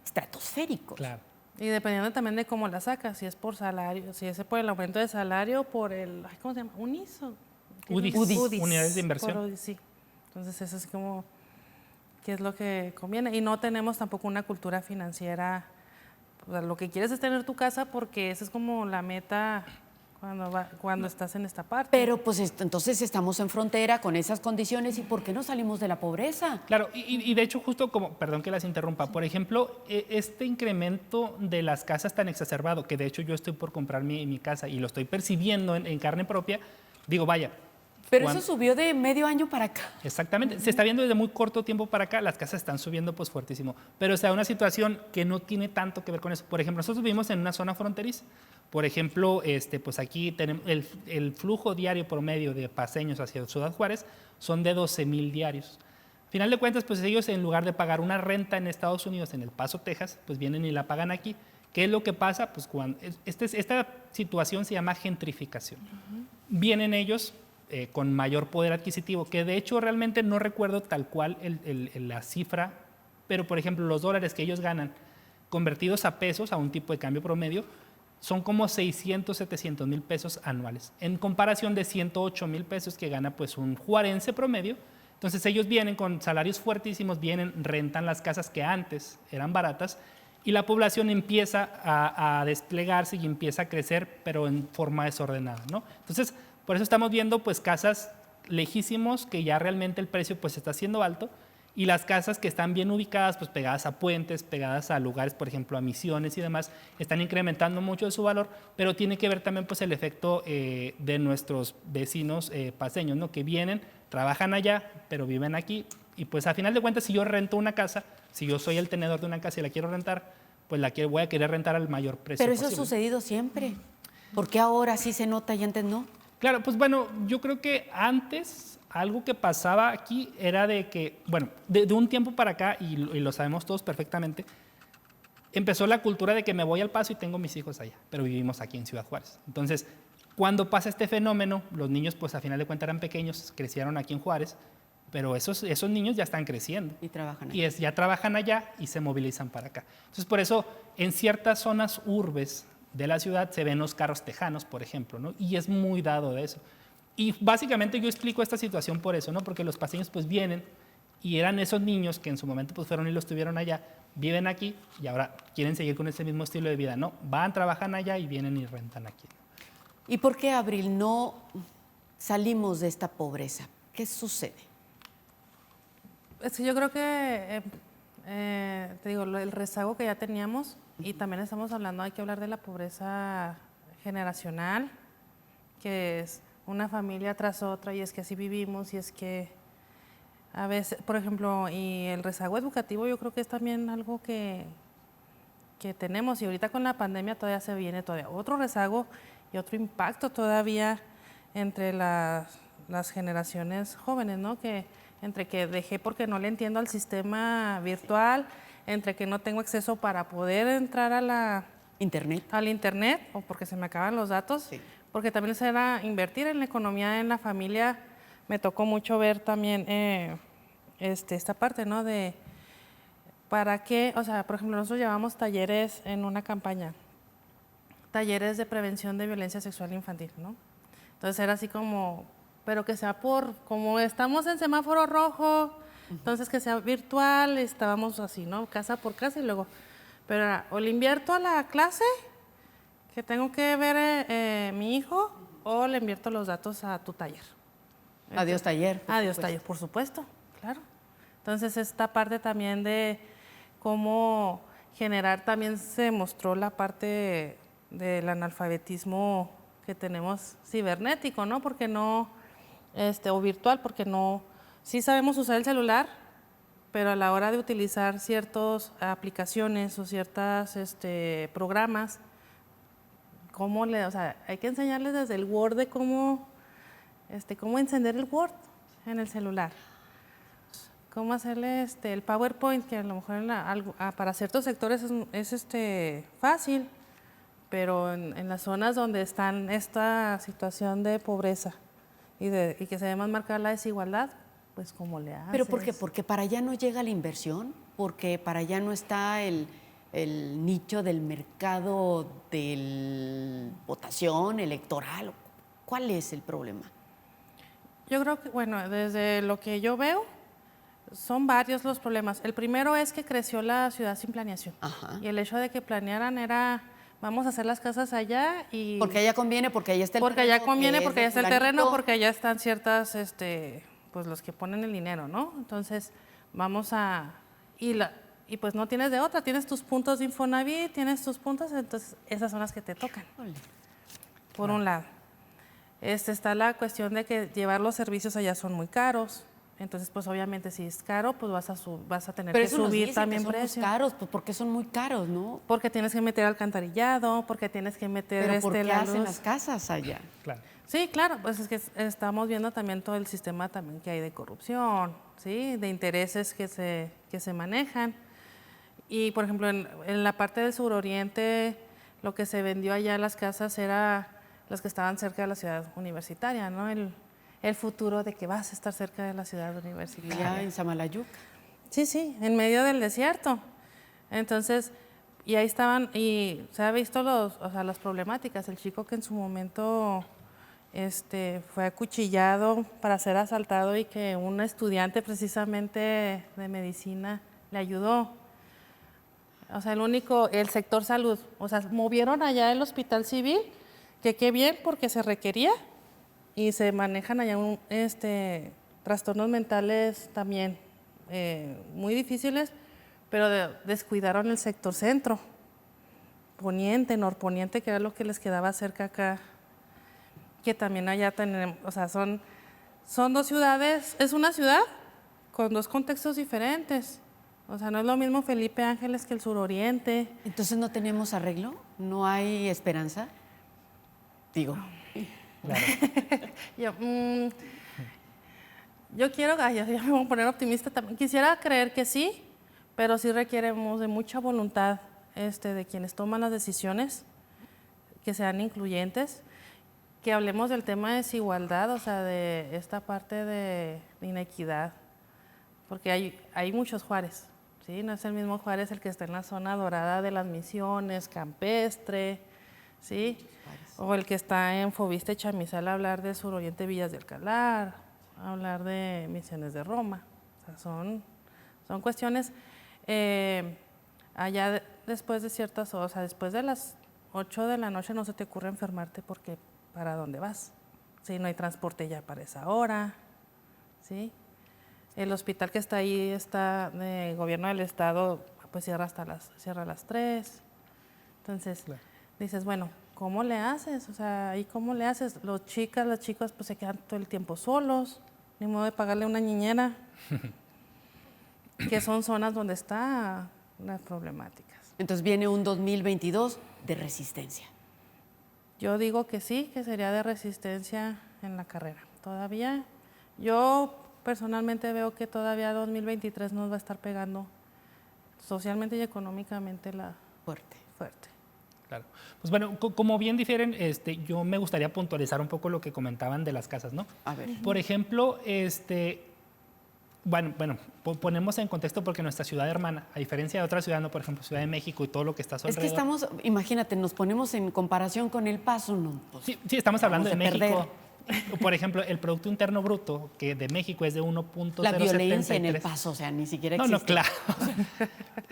estratosféricos. Claro. Y dependiendo también de cómo la sacas, si es por salario, si es por el aumento de salario, por el, ay, ¿cómo se llama? UDIs. UDIs, unidades de inversión. Por UDIs, sí. Entonces eso es como, ¿qué es lo que conviene? Y no tenemos tampoco una cultura financiera. O sea, lo que quieres es tener tu casa porque esa es como la meta cuando estás en esta parte. Pero pues entonces estamos en frontera con esas condiciones y ¿por qué no salimos de la pobreza? Claro, y de hecho justo como, perdón que las interrumpa, por ejemplo, este incremento de las casas tan exacerbado, que de hecho yo estoy por comprar mi casa y lo estoy percibiendo en carne propia, digo, vaya. Pero eso subió de medio año para acá. Exactamente, se está viendo desde muy corto tiempo para acá, las casas están subiendo pues fuertísimo, pero o sea, una situación que no tiene tanto que ver con eso. Por ejemplo, nosotros vivimos en una zona fronteriza. Por ejemplo, pues aquí tenemos el flujo diario promedio de paseños hacia Ciudad Juárez son de 12,000 diarios. Final de cuentas, pues ellos en lugar de pagar una renta en Estados Unidos, en El Paso, Texas, pues vienen y la pagan aquí. ¿Qué es lo que pasa? Pues cuando esta situación se llama gentrificación. Vienen ellos con mayor poder adquisitivo, que de hecho realmente no recuerdo tal cual la cifra, pero por ejemplo los dólares que ellos ganan convertidos a pesos, a un tipo de cambio promedio, son como 600, 700 mil pesos anuales, en comparación de 108 mil pesos que gana pues un juarense promedio. Entonces ellos vienen con salarios fuertísimos, vienen, rentan las casas que antes eran baratas y la población empieza a desplegarse y empieza a crecer, pero en forma desordenada, ¿no? Entonces, por eso estamos viendo pues casas lejísimos que ya realmente el precio pues está siendo alto y las casas que están bien ubicadas, pues pegadas a puentes, pegadas a lugares, por ejemplo, a misiones y demás, están incrementando mucho de su valor, pero tiene que ver también pues el efecto de nuestros vecinos paseños, ¿no? Que vienen, trabajan allá, pero viven aquí y pues a final de cuentas si yo rento una casa, si yo soy el tenedor de una casa y la quiero rentar, pues voy a querer rentar al mayor precio Pero eso posible. ha sucedido siempre. ¿Por qué ahora sí se nota y antes no? Claro, pues bueno, yo creo que antes algo que pasaba aquí era de que, bueno, de un tiempo para acá, y lo sabemos todos perfectamente, empezó la cultura de que me voy al Paso y tengo mis hijos allá, pero vivimos aquí en Ciudad Juárez. Entonces, cuando pasa este fenómeno, los niños pues a final de cuentas eran pequeños, crecieron aquí en Juárez, pero esos niños ya están creciendo. Y trabajan allá. Ya trabajan allá y se movilizan para acá. Entonces, por eso, en ciertas zonas urbes de la ciudad se ven los carros tejanos, por ejemplo, ¿no? Y es muy dado de eso. Y básicamente yo explico esta situación por eso, ¿no? Porque los paseños pues vienen y eran esos niños que en su momento pues fueron y los tuvieron allá, viven aquí y ahora quieren seguir con ese mismo estilo de vida, ¿no? Van, trabajan allá y vienen y rentan aquí. ¿Y por qué, Abril, no salimos de esta pobreza? ¿Qué sucede? Es que yo creo que, te digo, el rezago que ya teníamos y también estamos hablando, hay que hablar de la pobreza generacional, que es una familia tras otra y es que así vivimos y es que a veces, por ejemplo, y el rezago educativo yo creo que es también algo que tenemos y ahorita con la pandemia todavía se viene todavía otro rezago y otro impacto todavía entre las generaciones jóvenes, ¿no? Que entre que dejé porque no le entiendo al sistema virtual, entre que no tengo acceso para poder entrar al internet o porque se me acaban los datos. Sí. Porque también será invertir en la economía, en la familia. Me tocó mucho ver también esta parte, ¿no? De para qué, o sea, por ejemplo, nosotros llevamos talleres en una campaña, talleres de prevención de violencia sexual infantil, ¿no? Entonces era así como, pero que sea como estamos en semáforo rojo, entonces que sea virtual, estábamos así, ¿no? Casa por casa y luego, pero era, o le invierto a la clase que tengo que ver mi hijo o le invierto los datos a tu taller. Adiós taller. Adiós taller, por supuesto, claro. Entonces esta parte también de cómo generar, también se mostró la parte del analfabetismo que tenemos cibernético, ¿no? Porque no, o virtual, porque no, sí sabemos usar el celular, pero a la hora de utilizar ciertas aplicaciones o ciertos programas, o sea, hay que enseñarles desde el Word de cómo encender el Word en el celular. Cómo hacerle el PowerPoint, que a lo mejor para ciertos sectores es fácil, pero en las zonas donde están esta situación de pobreza y que se ve más marcada la desigualdad, pues ¿cómo le haces? ¿Pero por qué? Porque para allá no llega la inversión, porque para allá no está el nicho del mercado de votación electoral. ¿Cuál es el problema? Yo creo que, bueno, desde lo que yo veo, son varios los problemas. El primero es que creció la ciudad sin planeación. Ajá. Y el hecho de que planearan era, vamos a hacer las casas allá y... Porque allá conviene, porque allá está el terreno. Porque allá conviene, porque allá está el terreno, fulanito. porque allá están ciertas, pues los que ponen el dinero, ¿no? Entonces, vamos a... Y pues no tienes de otra, tienes tus puntos de Infonavit, tienes tus puntos, entonces esas son las que te tocan, por un lado. Está la cuestión de que llevar los servicios allá son muy caros. Entonces, pues obviamente si es caro, pues vas a tener Pero que eso nos subir dicen también que son precio. caros, pues porque son muy caros, ¿no? Porque tienes que meter alcantarillado, porque tienes que meter Pero ¿por qué la hacen luz. las casas allá? Claro. Sí, claro, pues es que estamos viendo también todo el sistema también que hay de corrupción, ¿sí? De intereses que se manejan. Y, por ejemplo, en la parte del suroriente, lo que se vendió allá las casas era las que estaban cerca de la ciudad universitaria, ¿no? El futuro de que vas a estar cerca de la ciudad universitaria. Ya en Samalayuca. Sí, en medio del desierto. Entonces, y ahí estaban, y se ha visto las problemáticas. El chico que en su momento fue acuchillado para ser asaltado y que un estudiante precisamente de medicina le ayudó. O sea, el sector salud, o sea, movieron allá el hospital civil, que qué bien porque se requería, y se manejan allá trastornos mentales también muy difíciles, pero descuidaron el sector centro, poniente, norponiente, que era lo que les quedaba cerca acá, que también allá tenemos, o sea, son dos ciudades, es una ciudad con dos contextos diferentes. O sea, no es lo mismo Felipe Ángeles que el suroriente. Entonces no tenemos arreglo, no hay esperanza. Digo. Claro. Yo quiero, ya me voy a poner optimista también. Quisiera creer que sí, pero sí requeremos de mucha voluntad de quienes toman las decisiones, que sean incluyentes, que hablemos del tema de desigualdad, o sea, de esta parte de inequidad, porque hay muchos Juárez. ¿Sí? No es el mismo Juárez el que está en la zona dorada de las Misiones, Campestre, ¿sí? O el que está en Fobiste, Chamizal, hablar de Suroriente, Villas de Alcalá, hablar de Misiones de Roma. O sea, son cuestiones, allá después de ciertas horas, o sea, después de las 8 de la noche no se te ocurre enfermarte porque ¿para dónde vas? ¿Sí? No hay transporte ya para esa hora, ¿sí? El hospital que está ahí está de gobierno del estado, pues cierra a las 3. Entonces, claro, dices, bueno, ¿cómo le haces? O sea, ¿ahí cómo le haces? Las chicas, pues se quedan todo el tiempo solos, ni modo de pagarle una niñera, que son zonas donde están las problemáticas. Entonces viene un 2022 de resistencia. Yo digo que sí, que sería de resistencia en la carrera. Todavía, yo personalmente veo que todavía 2023 nos va a estar pegando socialmente y económicamente fuerte. Claro. Pues bueno, como bien difieren, yo me gustaría puntualizar un poco lo que comentaban de las casas, ¿no? A ver. Por ejemplo, ponemos en contexto porque nuestra ciudad hermana, a diferencia de otra ciudad, no, por ejemplo, Ciudad de México y todo lo que está a su alrededor. Es que estamos, imagínate, nos ponemos en comparación con El Paso, ¿no? Pues, sí, estamos hablando de México. Perder. Por ejemplo, el Producto Interno Bruto, que de México es de 1.073. La violencia en El Paso, o sea, ni siquiera existe. No, claro.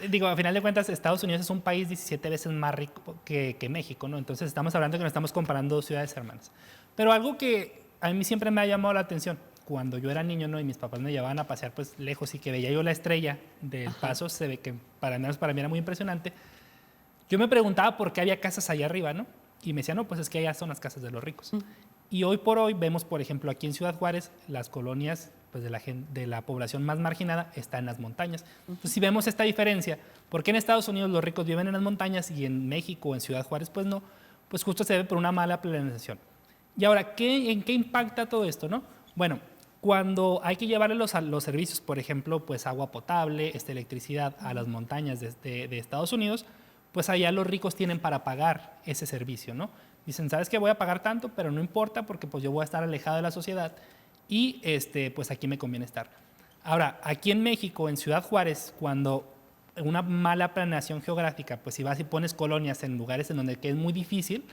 Digo, a final de cuentas, Estados Unidos es un país 17 veces más rico que México, ¿no? Entonces estamos hablando que nos estamos comparando dos ciudades hermanas. Pero algo que a mí siempre me ha llamado la atención, cuando yo era niño, ¿no? Y mis papás me llevaban a pasear pues lejos y que veía yo la estrella del Paso, se ve que para mí era muy impresionante. Yo me preguntaba por qué había casas allá arriba, ¿no? Y me decía, no, pues es que allá son las casas de los ricos. Y hoy por hoy vemos, por ejemplo, aquí en Ciudad Juárez, las colonias pues, de la población más marginada están en las montañas. Entonces, si vemos esta diferencia, ¿por qué en Estados Unidos los ricos viven en las montañas y en México o en Ciudad Juárez pues no? Pues justo se debe por una mala planeación. Y ahora, ¿en qué impacta todo esto, no? Bueno, cuando hay que llevarle los servicios, por ejemplo, pues agua potable, electricidad a las montañas de Estados Unidos, pues allá los ricos tienen para pagar ese servicio, ¿no? Dicen, ¿sabes qué? Voy a pagar tanto, pero no importa porque pues yo voy a estar alejado de la sociedad y pues aquí me conviene estar. Ahora, aquí en México, en Ciudad Juárez, cuando una mala planeación geográfica, pues si vas y pones colonias en lugares en donde que es muy difícil,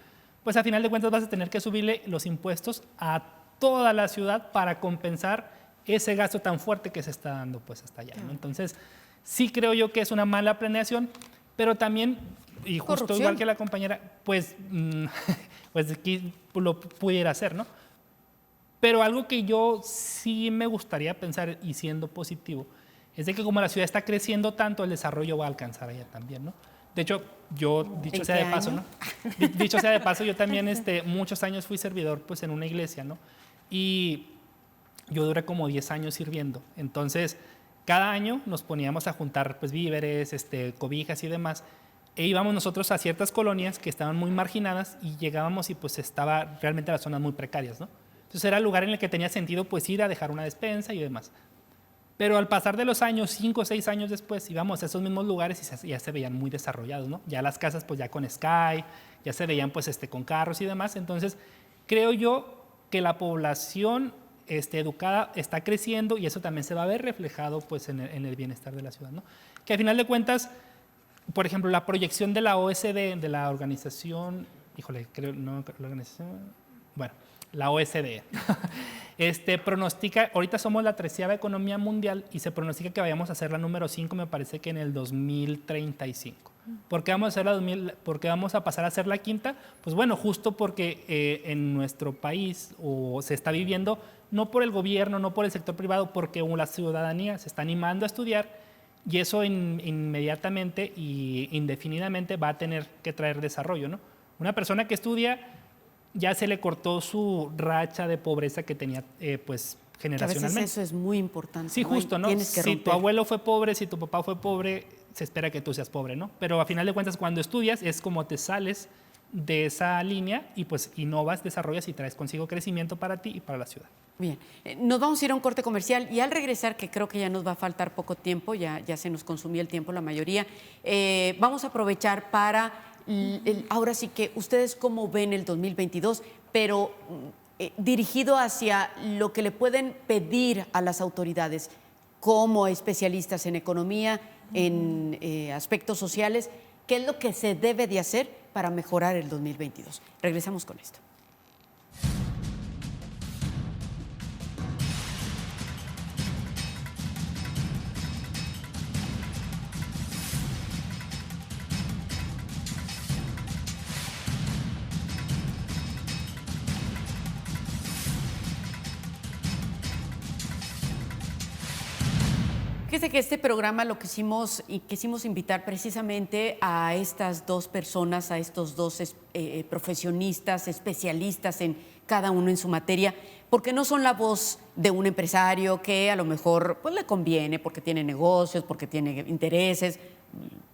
pues a final de cuentas vas a tener que subirle los impuestos a toda la ciudad para compensar ese gasto tan fuerte que se está dando pues hasta allá, ¿no? Entonces, sí creo yo que es una mala planeación, pero también, y justo Corrupción. igual que la compañera, pues, pues aquí lo pudiera hacer, ¿no? Pero algo que yo sí me gustaría pensar, y siendo positivo, es de que como la ciudad está creciendo tanto, el desarrollo va a alcanzar allá también, ¿no? De hecho, yo, dicho sea de paso, ¿no? Dicho sea de paso, yo también muchos años fui servidor pues, en una iglesia, ¿no? Y yo duré como 10 años sirviendo. Entonces, cada año nos poníamos a juntar pues, víveres, cobijas y demás. E íbamos nosotros a ciertas colonias que estaban muy marginadas y llegábamos y pues estaba realmente las zonas muy precarias, ¿no? Entonces era el lugar en el que tenía sentido pues ir a dejar una despensa y demás. Pero al pasar de los años, 5 o 6 años después, íbamos a esos mismos lugares y ya se veían muy desarrollados, ¿no? Ya las casas pues ya con Sky, ya se veían pues con carros y demás. Entonces creo yo que la población educada está creciendo y eso también se va a ver reflejado pues en el bienestar de la ciudad, ¿no? Que al final de cuentas, por ejemplo, la proyección de la OSD, de la organización, creo, no, la organización, bueno, la OSD, pronostica, ahorita somos la 13ª economía mundial y se pronostica que vayamos a ser la número 5, me parece que en el 2035. ¿Por qué vamos a pasar a ser la 5ª? Pues bueno, justo porque en nuestro país se está viviendo, no por el gobierno, no por el sector privado, porque la ciudadanía se está animando a estudiar y eso inmediatamente y indefinidamente va a tener que traer desarrollo, ¿no? Una persona que estudia ya se le cortó su racha de pobreza que tenía pues generacionalmente. Que a veces eso es muy importante. Sí, justo, ¿no? Tienes que si romper. tu abuelo fue pobre, si tu papá fue pobre, se espera que tú seas pobre, ¿no? Pero a final de cuentas, cuando estudias, es como te sales de esa línea y pues innovas, desarrollas y traes consigo crecimiento para ti y para la ciudad. Bien, nos vamos a ir a un corte comercial y al regresar, que creo que ya nos va a faltar poco tiempo, ya se nos consumió el tiempo la mayoría, vamos a aprovechar para, ahora sí que ustedes cómo ven el 2022, pero dirigido hacia lo que le pueden pedir a las autoridades como especialistas en economía, en aspectos sociales, qué es lo que se debe de hacer para mejorar el 2022. Regresamos con esto. Fíjese que este programa lo quisimos invitar precisamente a estas dos personas, a estos dos profesionistas, especialistas en cada uno en su materia, porque no son la voz de un empresario que a lo mejor pues, le conviene porque tiene negocios, porque tiene intereses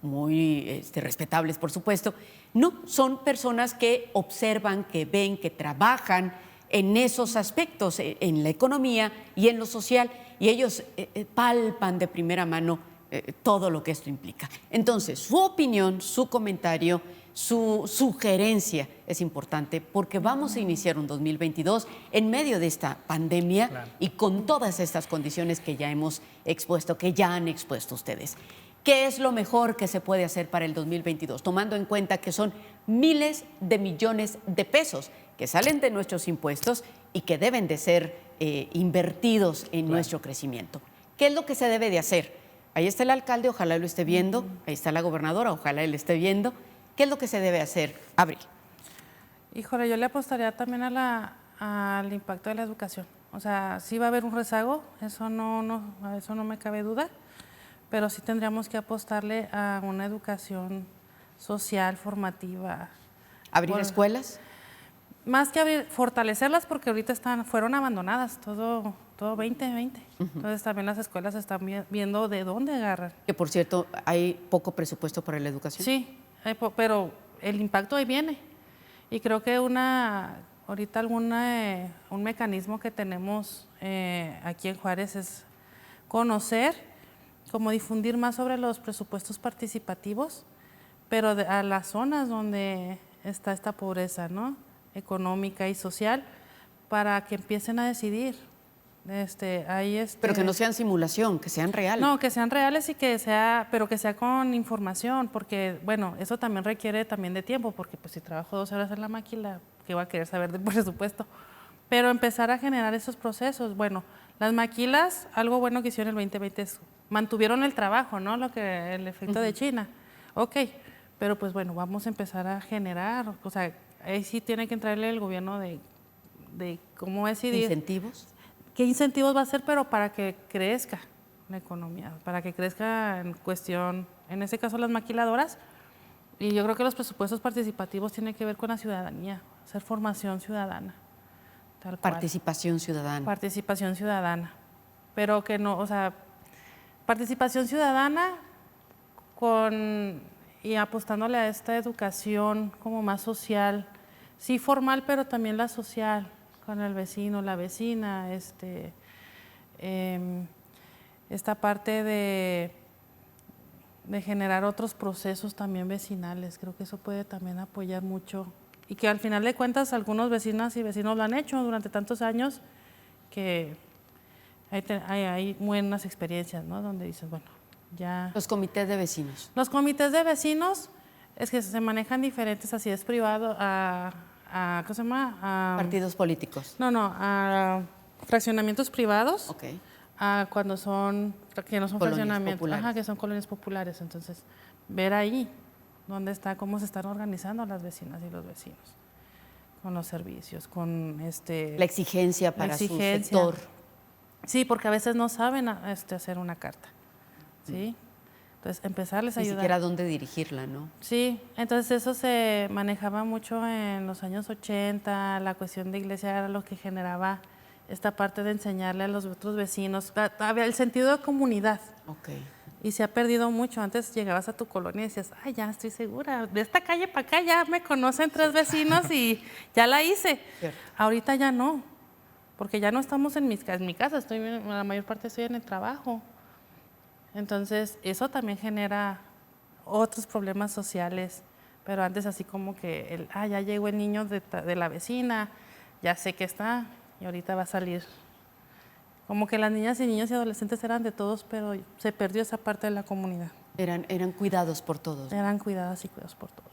muy respetables, por supuesto. No, son personas que observan, que ven, que trabajan en esos aspectos, en la economía y en lo social, y ellos palpan de primera mano todo lo que esto implica. Entonces, su opinión, su comentario, su sugerencia es importante porque vamos a iniciar un 2022 en medio de esta pandemia, claro, y con todas estas condiciones que ya hemos expuesto, que ya han expuesto ustedes. ¿Qué es lo mejor que se puede hacer para el 2022? Tomando en cuenta que son miles de millones de pesos que salen de nuestros impuestos y que deben de ser invertidos en claro, nuestro crecimiento. ¿Qué es lo que se debe de hacer? Ahí está el alcalde, ojalá lo esté viendo, ahí está la gobernadora, ojalá él esté viendo. ¿Qué es lo que se debe hacer? Abril. Híjole, yo le apostaría también al impacto de la educación. O sea, sí va a haber un rezago, eso no me cabe duda, pero sí tendríamos que apostarle a una educación social, formativa, ¿Abrir escuelas? Más que abrir, fortalecerlas porque ahorita fueron abandonadas, todo 2020. Entonces también las escuelas están viendo de dónde agarrar. Que por cierto, hay poco presupuesto para la educación. Sí, pero el impacto ahí viene. Y creo que ahorita un mecanismo que tenemos aquí en Juárez es conocer, como difundir más sobre los presupuestos participativos, pero a las zonas donde está esta pobreza, ¿no?, económica y social, para que empiecen a decidir. Pero que no sean simulación, que sean reales. No, que sean reales y pero que sea con información, porque, bueno, eso también requiere también de tiempo, porque pues si trabajo 12 horas en la máquina, ¿qué voy a querer saber del presupuesto? Pero empezar a generar esos procesos. Bueno, las maquilas, algo bueno que hicieron en el 2020 es, mantuvieron el trabajo, ¿no? El efecto de China. Ok, pero pues bueno, vamos a empezar a generar, o sea, ahí sí tiene que entrarle el gobierno de cómo decidir. ¿Incentivos? ¿Qué incentivos va a hacer, pero para que crezca la economía, para que crezca en cuestión, en este caso las maquiladoras? Y yo creo que los presupuestos participativos tienen que ver con la ciudadanía, hacer formación ciudadana. Tal cual. Participación ciudadana. Participación ciudadana. Pero que no, o sea, participación ciudadana y apostándole a esta educación como más social, sí formal, pero también la social, con el vecino, la vecina, esta parte de generar otros procesos también vecinales. Creo que eso puede también apoyar mucho y que al final de cuentas algunos vecinas y vecinos lo han hecho durante tantos años que hay buenas experiencias, ¿no? Donde dices, bueno, ya... Los comités de vecinos. Los comités de vecinos es que se manejan diferentes, así es privado, ¿cómo se llama? Partidos políticos. No, a fraccionamientos privados. Ok. Que no son colonias fraccionamientos, populares. que son colonias populares. Entonces, ver ahí cómo se están organizando las vecinas y los vecinos, con los servicios, con la exigencia para su sector. Sí, porque a veces no saben hacer una carta, ¿sí? Entonces, empezarles a ayudar. Ni siquiera dónde dirigirla, ¿no? Sí, entonces eso se manejaba mucho en los años 80, la cuestión de iglesia era lo que generaba esta parte de enseñarle a los otros vecinos, el sentido de comunidad. Okay. Y se ha perdido mucho. Antes llegabas a tu colonia y decías, ay, ya estoy segura, de esta calle para acá ya me conocen 3 vecinos y ya la hice. Cierto. Ahorita ya no, porque ya no estamos en mi casa, la mayor parte estoy en el trabajo. Entonces, eso también genera otros problemas sociales, pero antes así como que ya llegó el niño de la vecina, ya sé que está, y ahorita va a salir. Como que las niñas y niños y adolescentes eran de todos, pero se perdió esa parte de la comunidad. Eran cuidados por todos. Eran cuidadas y cuidados por todos.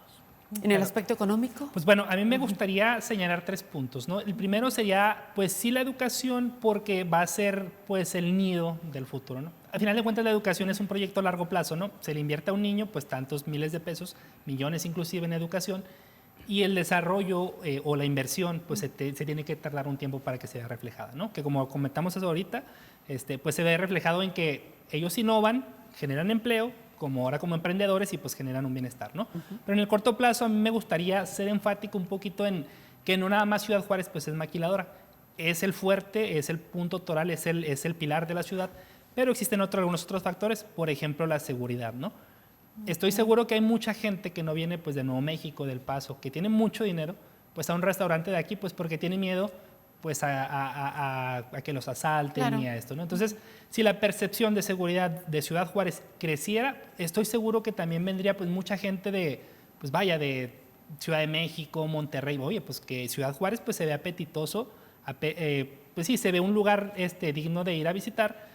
¿En el aspecto económico? Pues bueno, a mí me gustaría señalar 3 puntos, ¿no? El primero sería, pues sí, la educación, porque va a ser, pues, el nido del futuro, ¿no? Al final de cuentas, la educación es un proyecto a largo plazo, ¿no? Se le invierte a un niño, pues, tantos miles de pesos, millones inclusive en educación, y el desarrollo o la inversión, pues, se tiene que tardar un tiempo para que se vea reflejada, ¿no? Que como comentamos ahorita, pues, se ve reflejado en que ellos innovan, generan empleo, como ahora como emprendedores y pues generan un bienestar, ¿no? Pero en el corto plazo a mí me gustaría ser enfático un poquito en que no nada más Ciudad Juárez pues es maquiladora, es el fuerte, es el punto toral, es el pilar de la ciudad, pero existen algunos otros factores, por ejemplo la seguridad, ¿no? Estoy seguro que hay mucha gente que no viene pues de Nuevo México, del Paso, que tiene mucho dinero, pues a un restaurante de aquí pues porque tiene miedo pues a que los asalten, claro, y a esto, ¿no? Entonces, si la percepción de seguridad de Ciudad Juárez creciera, estoy seguro que también vendría pues mucha gente de Ciudad de México, Monterrey. Oye, pues que Ciudad Juárez pues se ve apetitoso, pues sí, se ve un lugar digno de ir a visitar,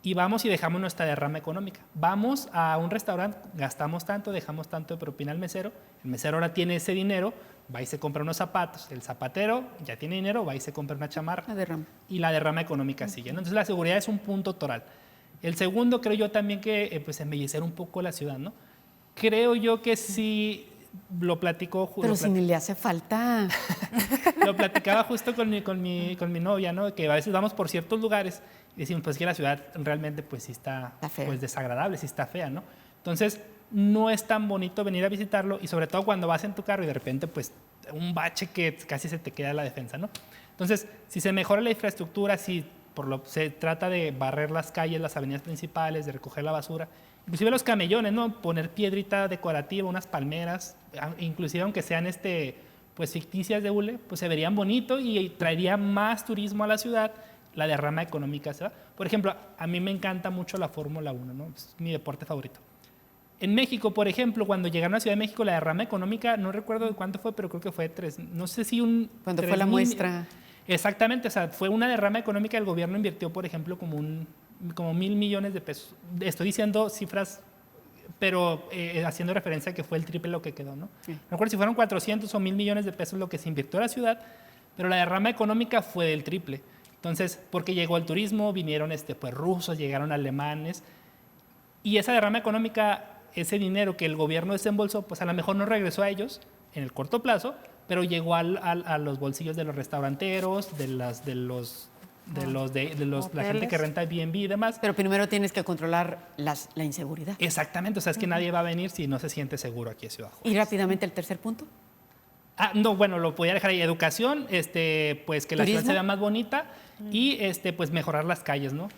y vamos y dejamos nuestra derrama económica. Vamos a un restaurante, gastamos tanto, dejamos tanto de propina al mesero, el mesero ahora tiene ese dinero, va y se compra unos zapatos, el zapatero ya tiene dinero, va y se compra una chamarra. La derrama. Y la derrama económica sigue, ¿no? Entonces la seguridad es un punto toral. El segundo, creo yo también que pues embellecer un poco la ciudad, ¿no? Creo yo que sí, lo platicó... Pero si ni le hace falta. Lo platicaba justo con mi novia, ¿no? Que a veces vamos por ciertos lugares y decimos, pues que la ciudad realmente pues sí está pues desagradable, sí está fea, ¿no? Entonces, no es tan bonito venir a visitarlo, y sobre todo cuando vas en tu carro y de repente pues un bache que casi se te queda la defensa, ¿no? Entonces, si se mejora la infraestructura, si se trata de barrer las calles, las avenidas principales, de recoger la basura, inclusive los camellones, ¿no? Poner piedrita decorativa, unas palmeras, inclusive aunque sean pues ficticias de hule, pues se verían bonito y traería más turismo a la ciudad, la derrama económica se va. Por ejemplo, a mí me encanta mucho la Fórmula 1, ¿no? Es mi deporte favorito. En México, por ejemplo, cuando llegaron a la Ciudad de México, la derrama económica, no recuerdo de cuánto fue, pero creo que fue no sé si Cuando fue la muestra. Exactamente, o sea, fue una derrama económica, el gobierno invirtió, por ejemplo, como 1,000 millones de pesos. Estoy diciendo cifras, pero haciendo referencia a que fue el triple lo que quedó, ¿no? Sí. No recuerdo si fueron 400 o 1,000 millones de pesos lo que se invirtió a la ciudad, pero la derrama económica fue del triple. Entonces, porque llegó el turismo, vinieron pues, rusos, llegaron alemanes, y esa derrama económica, ese dinero que el gobierno desembolsó, pues a lo mejor no regresó a ellos en el corto plazo, pero llegó a los bolsillos de los restauranteros, de la gente que renta Airbnb y demás. Pero primero tienes que controlar la inseguridad. Exactamente, o sea, es que nadie va a venir si no se siente seguro aquí en Ciudad Juárez. ¿Y rápidamente el tercer punto? No, bueno, lo podía dejar ahí. Educación, pues que la ciudad se vea más bonita y pues mejorar las calles, ¿no?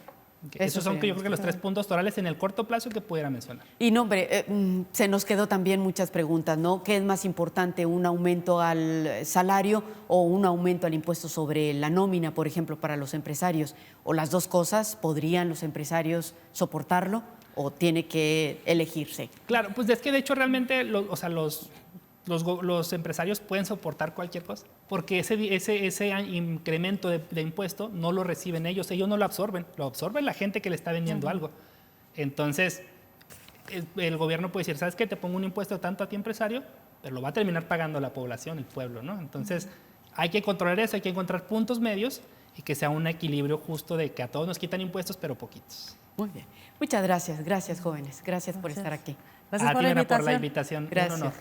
Esos son, yo creo que los 3 puntos torales en el corto plazo que pudiera mencionar. Y no, hombre, se nos quedó también muchas preguntas, ¿no? ¿Qué es más importante, un aumento al salario o un aumento al impuesto sobre la nómina, por ejemplo, para los empresarios? ¿O las dos cosas? ¿Podrían los empresarios soportarlo o tiene que elegirse? Claro, pues es que de hecho realmente los empresarios pueden soportar cualquier cosa, porque ese incremento de impuesto no lo reciben ellos no lo absorben la gente que le está vendiendo algo. Entonces, el gobierno puede decir, ¿sabes qué? Te pongo un impuesto tanto a ti empresario, pero lo va a terminar pagando la población, el pueblo, ¿no? Entonces, hay que controlar eso, hay que encontrar puntos medios y que sea un equilibrio justo de que a todos nos quitan impuestos, pero poquitos. Muy bien. Muchas gracias jóvenes, gracias por estar aquí. Gracias por la invitación. Gracias. Un honor.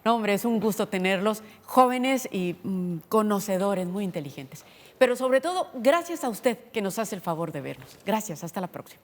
No, hombre, es un gusto tenerlos, jóvenes y conocedores, muy inteligentes. Pero sobre todo, gracias a usted que nos hace el favor de vernos. Gracias, hasta la próxima.